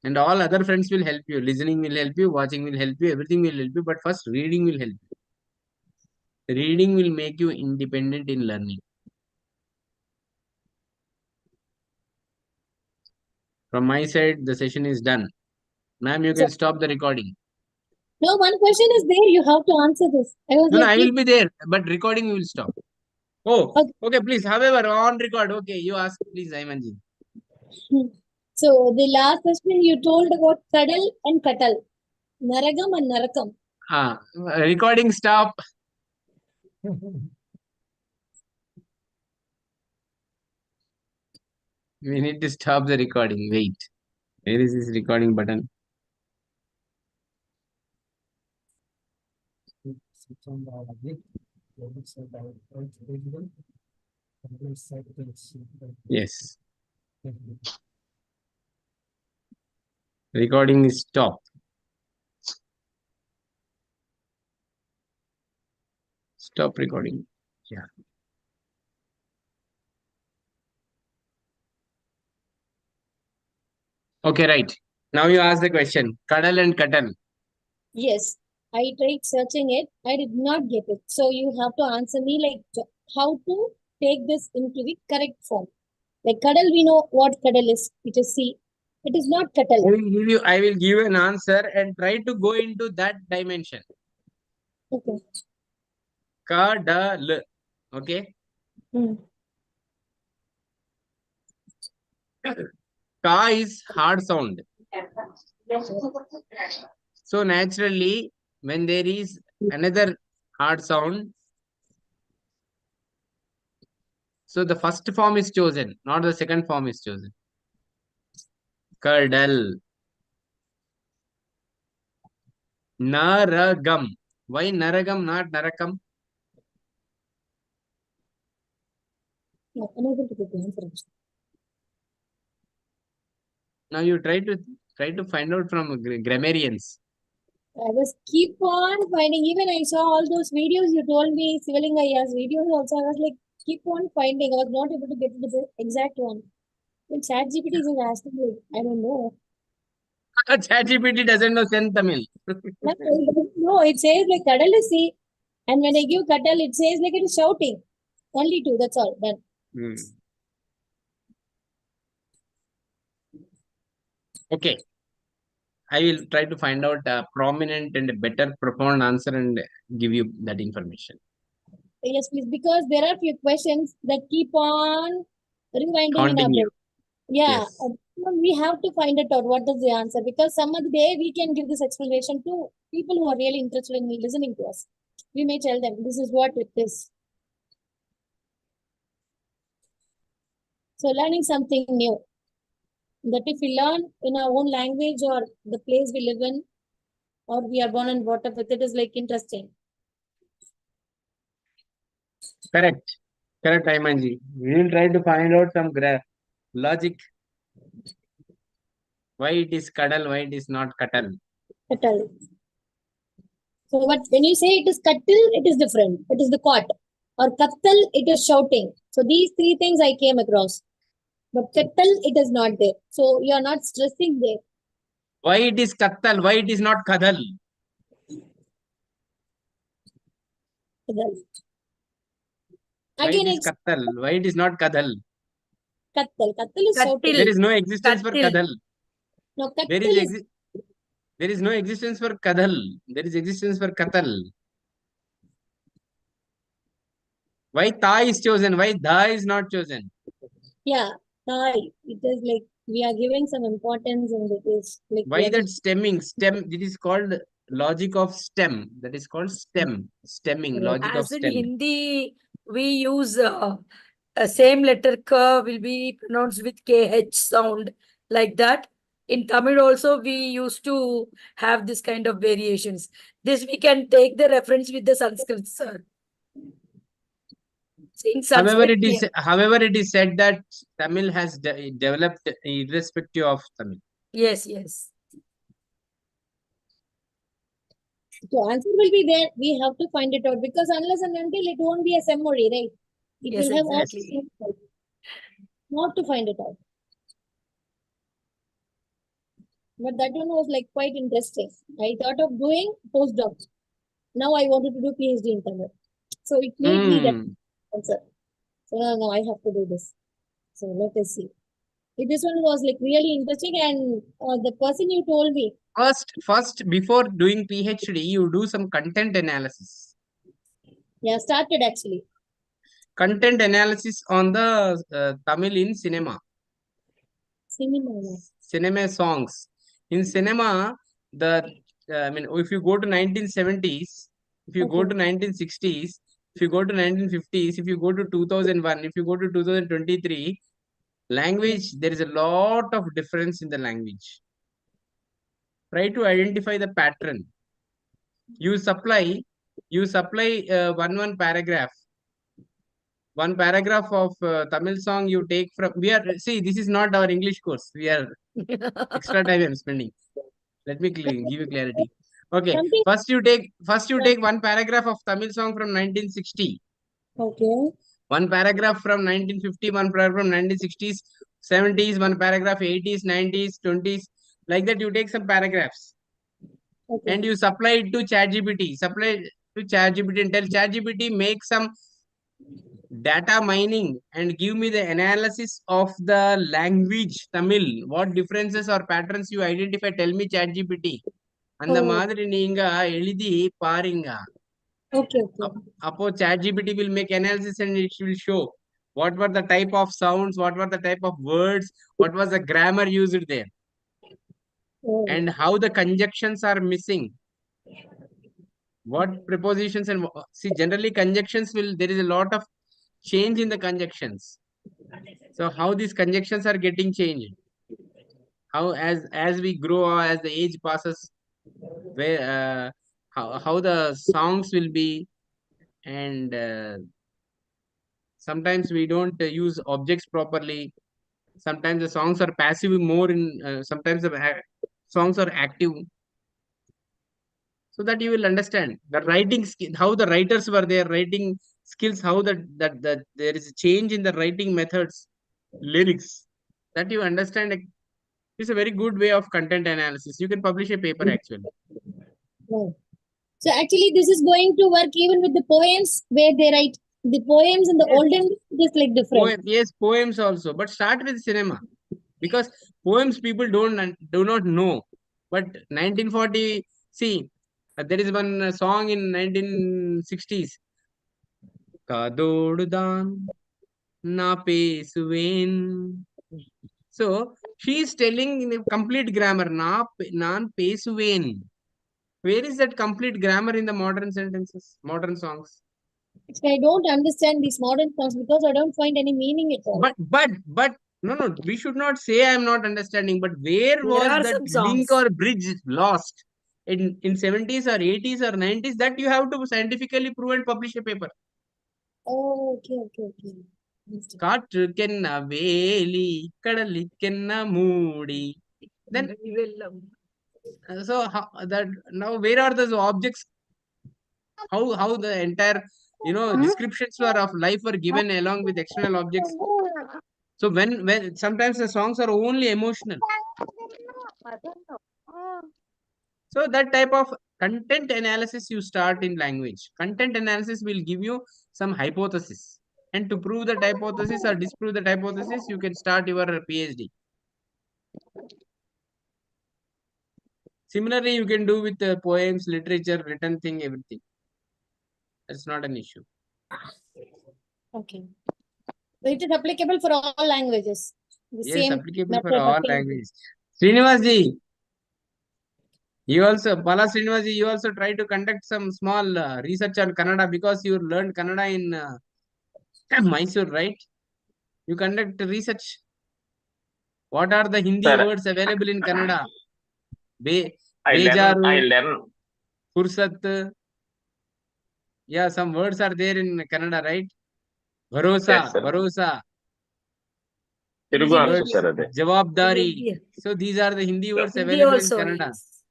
And all other friends will help you. Listening will help you, watching will help you, everything will help you. But first, reading will help you. Reading will make you independent in learning. From my side, the session is done. Ma'am, you can stop the recording. No, one question is there. You have to answer this. No, I will be there, but recording will stop. Oh, Okay. okay, please. However, on record. Okay, you ask, please, Imanji. So the last question you told about cuddle and cuddle. Naragam and Narakam. Recording stop. We need to stop the recording. Wait. Where is this recording button? Yes. Recording is stopped. Stop recording. Yeah. Okay, right. Now you ask the question. Cuddle and cuddle. Yes, I tried searching it. I did not get it. So you have to answer me like how to take this into the correct form. Like cuddle, we know what cuddle is. It is C. It is not cuddle. I will give you an answer and try to go into that dimension. Okay. Cuddle. Okay. Hmm. Ka is hard sound. So naturally, when there is another hard sound, so the first form is chosen, not the second form is chosen. Cuddle. Naragam. Why Naragam, not Narakam? No, unable to get the answer. Now you try to find out from grammarians. I was keep on finding. Even I saw all those videos you told me, Sivalingayya's videos also. I was like, keep on finding. I was not able to get to the exact one. When ChatGPT is asking me, I don't know. ChatGPT doesn't know Sen Tamil. No, it says like cuddle is C. And when I give cuddle, it says like it is shouting. Only two, that's all. Done. Hmm. Okay. I will try to find out a prominent and a better profound answer and give you that information. Yes, please. Because there are few questions that keep on rewinding in our Haunting brain. you. Yeah, Yes. we have to find it out what is the answer because some other day we can give this explanation to people who are really interested in listening to us. We may tell them this is what it is. So learning something new. That if we learn in our own language or the place we live in, or we are born and brought up with it, is like interesting. Correct. Correct, Aymanji. We will try to find out some logic. Why it is cuddle, why it is not cuddle. Kettle. So what when you say it is cuttle, it is different. It is the cot. Or kattal, it is shouting. So these three things I came across. But kettle, it is not there. So you are not stressing there. Why it is kattal, why it is not kadal? Kettle. Why Again, it is it's kattal, why it is not kadal? kattal. Kattal is shouting. There is no existence for Kattil. kadal. No, There kattal is is there is no existence for kadal. There is existence for katal. Why ta is chosen? Why da is not chosen? yeah. It is like we are giving some importance and it is like we Why are that stemming? Stem, it is called logic of stem. That is called stem. Stemming, logic of As in stem. Hindi, we use same letter ka will be pronounced with KH sound like that. In Tamil also, we used to have this kind of variations. This we can take the reference with the Sanskrit, sir. In Sanskrit, However, it is said that Tamil has developed irrespective of Tamil. yes, yes. So answer will be there. We have to find it out because unless and until it won't be a memory, right? It Yes, will have all exactly. not to find it out. But that one was like quite interesting. I thought of doing postdoc. Now I wanted to do PhD in Tamil. So it made me that answer. So no, I have to do this. So let us see. This one was like really interesting and the person you told me. First, before doing PhD, you do some content analysis. Yeah, started actually. Content analysis on the Tamil in cinema. Cinema songs. In cinema, if you go to 1970s, if you go to 1960s, if you go to 1950s, if you go to 2001, if you go to 2023, language, there is a lot of difference in the language. Try to identify the pattern. You supply one paragraph. one paragraph of Tamil song you take from, see, this is not our English course. We are extra time I'm spending. Let me give you clarity. Okay, Something. first you take one paragraph of Tamil song from 1960. Okay. One paragraph from 1950, one paragraph from 1960s, 70s, one paragraph 80s, 90s, 20s. Like that, you take some paragraphs Okay. and you supply it to ChatGPT. Supply to ChatGPT and tell ChatGPT make some data mining and give me the analysis of the language Tamil. What differences or patterns you identify? Tell me ChatGPT. அந்த Oh. மாதிரி நீங்க எழுதி பாருங்க. Okay. Okay. Appo ChatGPT will make analysis and it will show what were the type of sounds, what were the type of words, what was the grammar used there, Oh. and how the conjunctions are missing. What prepositions and see, generally conjunctions there is a lot of change in the conjunctions. So how these conjunctions are getting changed? How as we grow or as the age passes, where how the songs will be, and sometimes we don't use objects properly. Sometimes the songs are passive more in sometimes the songs are active. So that you will understand the writing skill, how the writers were there, writing skills, how that there is a change in the writing methods, lyrics, that you understand. It's a very good way of content analysis. You can publish a paper actually. Right. So actually, this is going to work even with the poems where they write the poems in the Yes. olden, just like different. Yes, poems also, but start with cinema, because poems people do not know. But 1940, see, there is one song in 1960s. Kadodudan na pesuven. So she is telling in a complete grammar, nan pesuven. Where is that complete grammar in the modern sentences, modern songs? I don't understand these modern songs because I don't find any meaning at all. But no, we should not say I'm not understanding. But where There was are that some link songs. or bridge lost in 70s or 80s or 90s? That you have to scientifically prove and publish a paper. Oh, okay. Understood. Kaatrukenna veli kadalikenna moodi. Then so how, that now where are those objects? How the entire descriptions were of life were given along with external objects. So when sometimes the songs are only emotional. So that type of content analysis you start in language. Content analysis will give you some hypothesis. And to prove that hypothesis or disprove that hypothesis, you can start your PhD. Similarly, you can do with poems, literature, written thing, everything. That's not an issue. Okay. So it is applicable for all languages. The Yes, same applicable for method all applicable. languages. Srinivas ji, Bala Srinivas ji, you also try to conduct some small research on Kannada because you learned Kannada in Mysore, right? You conduct research. What are the Hindi Sir, words available in Kannada? I Bejaru, learn. Fursat. Yeah, some words are there in Kannada, right? Yes, Bharosa, sir. Bharosa. Telugu also, Words, sir, ade. Jawabdari. So these are the Hindi words Hindi available in also, Kannada. yes.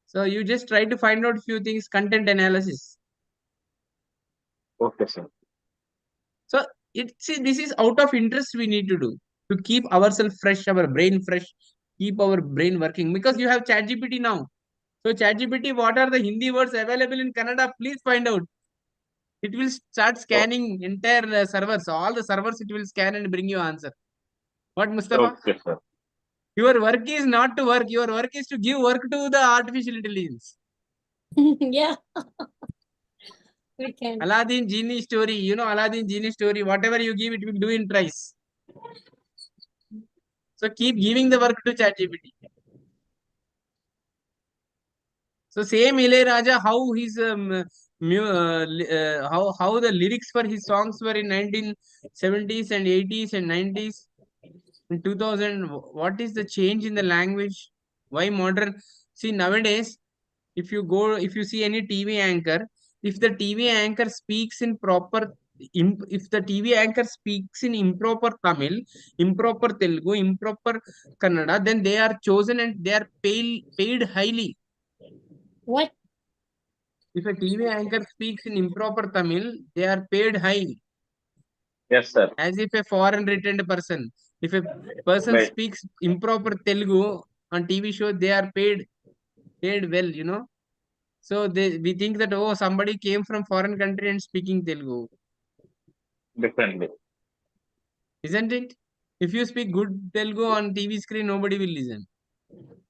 So you just try to find out few things, content analysis. Okay, sir. So this is out of interest we need to do to keep ourselves fresh, our brain fresh, keep our brain working, because you have ChatGPT now. So ChatGPT, what are the Hindi words available in Kannada? Please find out. It will start scanning entire servers, all the servers it will scan and bring you answer. What, Mustafa? Okay, sir. Your work is not to work. Your work is to give work to the artificial intelligence. Yeah. We can. Aladdin genie story. You know Aladdin genie story. Whatever you give, it will do in twice. So keep giving the work to ChatGPT. So same Ilayaraja, how his how the lyrics for his songs were in 1970s and 80s and 90s. In 2000, what is the change in the language? Why modern? See, nowadays, if you see any TV anchor, if the TV anchor speaks in proper if the TV anchor speaks in improper Tamil, improper Telugu, improper Kannada, then they are chosen and they are paid highly. What? If a TV anchor speaks in improper Tamil, they are paid high, Yes, sir. as if a foreign written person. If a person Right. speaks improper Telugu on TV show, they are paid well, So we think that, oh, somebody came from foreign country and speaking Telugu, Differently. isn't it? If you speak good Telugu on TV screen, nobody will listen.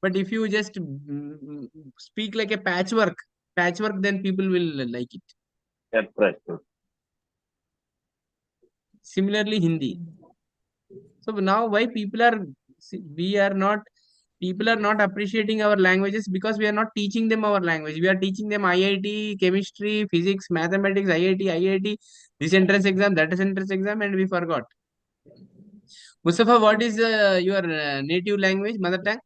But if you just speak like a patchwork, then people will like it. That's right. Similarly, Hindi. So now why people are not appreciating our languages, because we are not teaching them our language. We are teaching them IIT, chemistry, physics, mathematics, IIT, this entrance exam, that is entrance exam, and we forgot. Mustafa, what is your native language, mother tongue?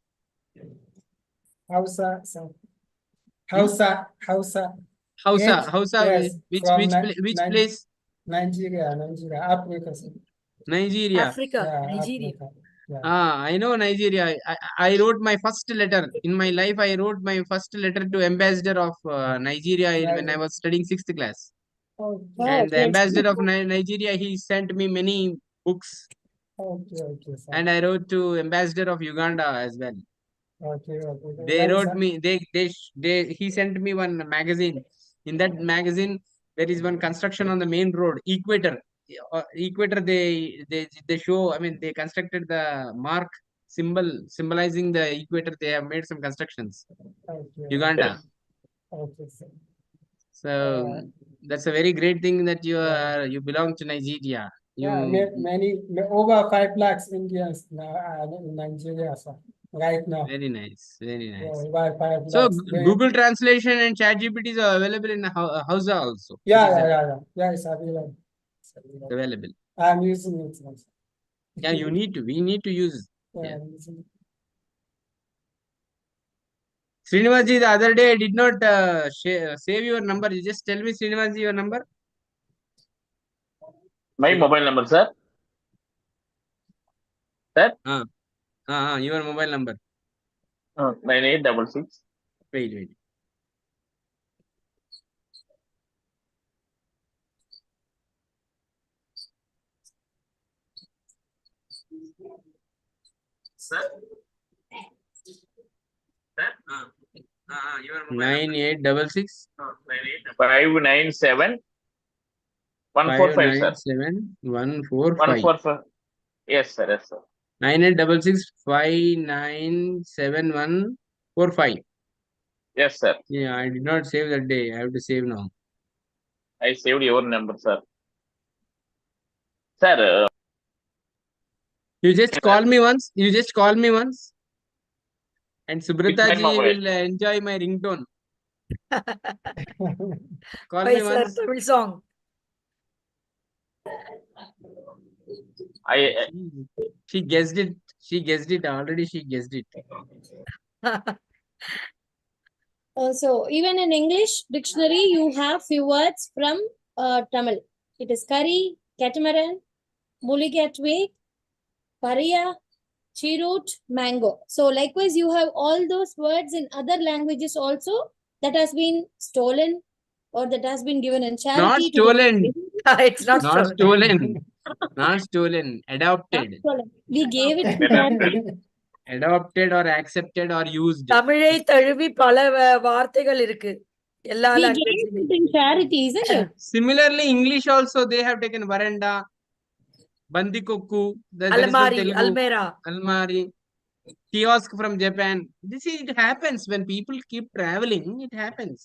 Hausa, sir. Hausa. Hausa, Yes, which from place? Nigeria, Africa, sir. Nigeria. Africa, Yeah, Nigeria. Africa. Yeah. I know Nigeria. I wrote my first letter in my life. I wrote my first letter to ambassador of Nigeria when I was studying 6th class. Oh, wow. And the ambassador of Nigeria, he sent me many books. Okay, sir. And I wrote to ambassador of Uganda as well. Okay. They When, wrote sir? me. He sent me one magazine. In that magazine, there is one construction on the main road, Equator. Equator. They show. I mean, they constructed the mark symbol symbolizing the equator. They have made some constructions. Okay. Uganda. Okay, sir. So that's a very great thing that Yeah. you belong to Nigeria. Yeah, over 5 lakhs Indians now are in Nigeria, sir. Right now. Very nice. Very nice. Yeah, over 5 So lakhs. Google Translation and ChatGPT is available in Hausa also. Yeah, It is yeah, it's available. available. I'm using it now, sir. Yeah, we need to use. Yeah, Yeah. I'm using it. Srinivasji, the other day I did not save your number. You just tell me, Srinivasji, your number. My mobile number, sir. Sir? Your mobile number. 9866. Wait. Sir? Your 9866 597 145, sir. 597 145. 145. Yes, sir. 9866 597 145. Yes, sir. Yeah, I did not save that day. I have to save now. I saved your number, sir. Sir, You just call me once. And Subrata my ji mobile. will enjoy my ringtone. Call Why, me sir, once. Tamil song. She guessed it. Already she guessed it. So even in English dictionary, you have few words from Tamil. It is curry, catamaran, mulligataway, paria, cheroot, mango. So likewise, you have all those words in other languages also that has been stolen or that has been given in charity. Not stolen. It's not Not stolen. Not stolen. Adopted. We gave it to charity. Adopted or accepted or used. தமிழை தழுவி பல வார்த்தைகள் இருக்கு எல்லா We gave languages-லயும். it in charity, isn't it? Similarly, English also they have taken veranda, bandikokku, Almari, almera. almari, kiosk from Japan. It happens when people keep traveling. It happens.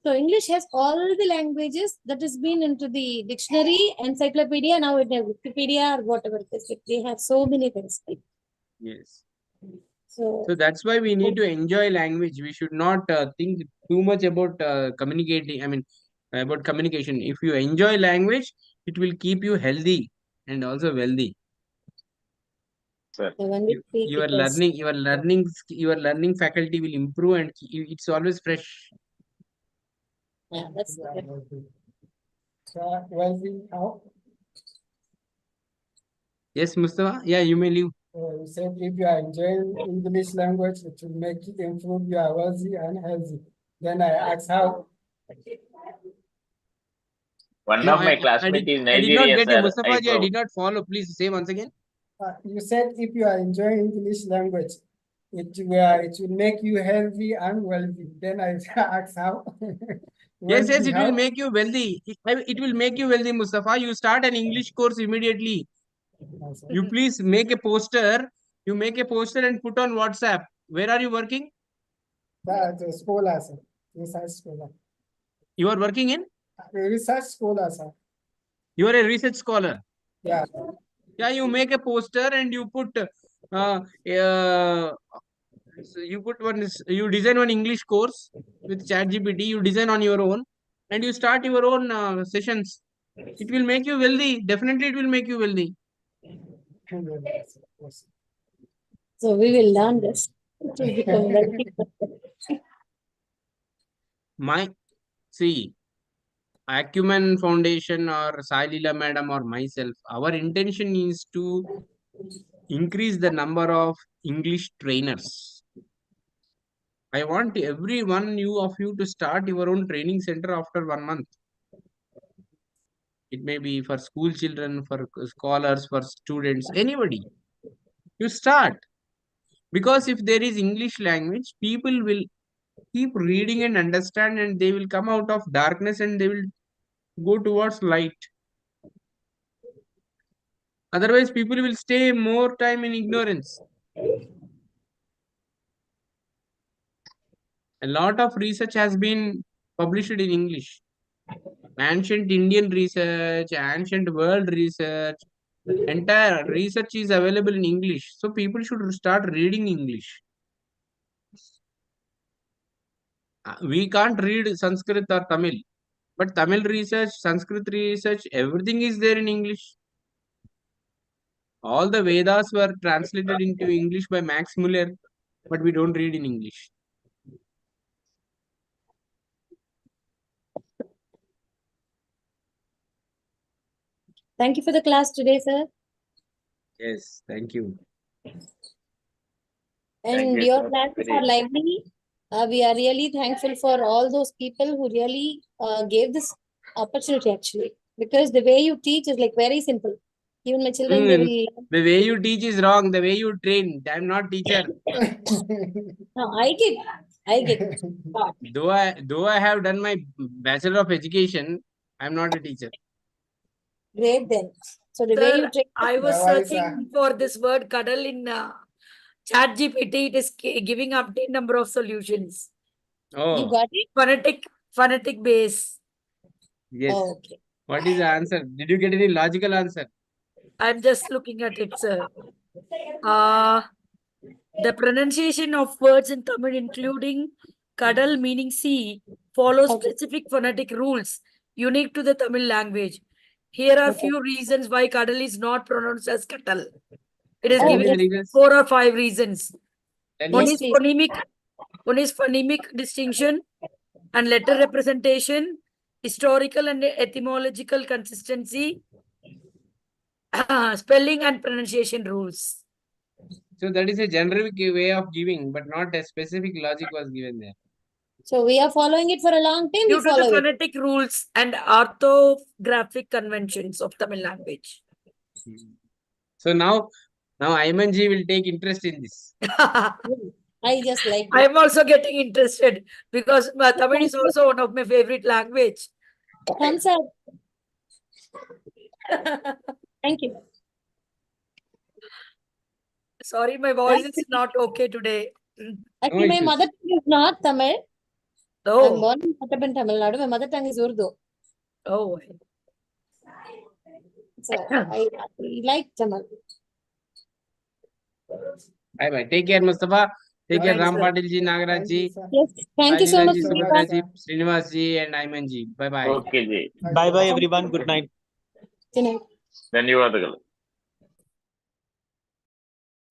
So English has all the languages that has been into the dictionary, encyclopedia, now in Wikipedia or whatever it is. They have so many things. Yes. So that's why we need to enjoy language. We should not think too much about communicating. I mean, about communication. If you enjoy language, it will keep you healthy and also wealthy. Sir. when we speak, Your learning faculty will improve and it's always fresh. yeah, that's Yeah, okay. wealthy, how? Yes, Mustafa. Yeah, you may leave. You said if you are enjoying English language, it will make you improve your wealthy and healthy. Then I asked how. One No, of my I classmates is did not Nigeria, get you, sir. Mustafa ji. I did not follow. Please say once again. You said if you are enjoying English language, it will make you healthy and wealthy. Then I asked how. Yes, yes, Wealthy, it will how? make you wealthy. It will make you wealthy, Mustafa. You start an English course immediately. Yes, sir. You please make a poster. You make a poster and put on WhatsApp. Where are you working? That's a scholar, sir. Research scholar. You are working in? A research scholar, sir. You are a research scholar. Yeah. Yeah, you make a poster and you put so you put you design one English course with ChatGPT, you design on your own and you start your own sessions. It will make you wealthy. Definitely it will make you wealthy. Yes. So we will learn this. It will become very See, Acumen Foundation or Sailila Madam or myself, our intention is to increase the number of English trainers. I want every one of you to start your own training center after 1 month. It may be for school children, for scholars, for students, anybody. You start. Because if there is English language, people will keep reading and understand and they will come out of darkness and they will go towards light. Otherwise, people will stay more time in ignorance. A lot of research has been published in English. Ancient Indian research, ancient world research, entire research is available in English. So people should start reading English. We can't read Sanskrit or Tamil, but Tamil research, Sanskrit research, everything is there in English. All the Vedas were translated into English by Max Muller, but we don't read in English. Thank you for the class today, sir. Yes, thank you. And you, your sir. classes Very- are lively. We are really thankful for all those people who really gave this opportunity actually. Because the way you teach is like very simple. Even my children, they will. The way you teach is wrong. The way you train. I'm not teacher. No, I get. Though I have done my Bachelor of Education, I'm not a teacher. Great then. So the way Sir, you train. I was Yeah, why, searching for this word cuddle in ChatGPT. It is giving update number of solutions. You Oh, got it? Phonetic base. yes. Oh, okay. What is the answer? Did you get any logical answer? I'm just looking at it, sir. The pronunciation of words in Tamil, including cuddle meaning sea, follows Okay. specific phonetic rules unique to the Tamil language. Here are Okay. few reasons why cuddle is not pronounced as cuddle. It is Oh, Tell me given the yes. reasons. 4 or 5 reasons. Tell One me. Yes, is please. phonemic distinction and letter representation, historical and etymological consistency, spelling and pronunciation rules. So that is a generic way of giving, but not a specific logic was given there. So we are following it for a long time. Due We to the follow it. phonetic rules and orthographic conventions of Tamil language. So now Ayman ji will take interest in this. I just like I it. am also getting interested because Tamil is also one of my favorite language. Thumbs up. Thank you. Sorry, my voice is not okay today. Actually, my issues. mother tongue is not Tamil. I'm Oh, born and brought up in Tamil Nadu. My mother tongue is Urdu. oh. So I like Tamil. Bye bye. Take care, Mustafa. Take care, Thanks, Ram sir. Patil ji, Nagaraj ji, Yes. Thank you so Rajendra much, ji, Srinivas. Subhadra ji, Srinivas ji, and Ayman ji. Bye bye. Okay, ji. Bye bye everyone. Good night. Good night. ಧನ್ಯವಾದಗಳು.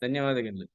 ಧನ್ಯವಾದಗಳು.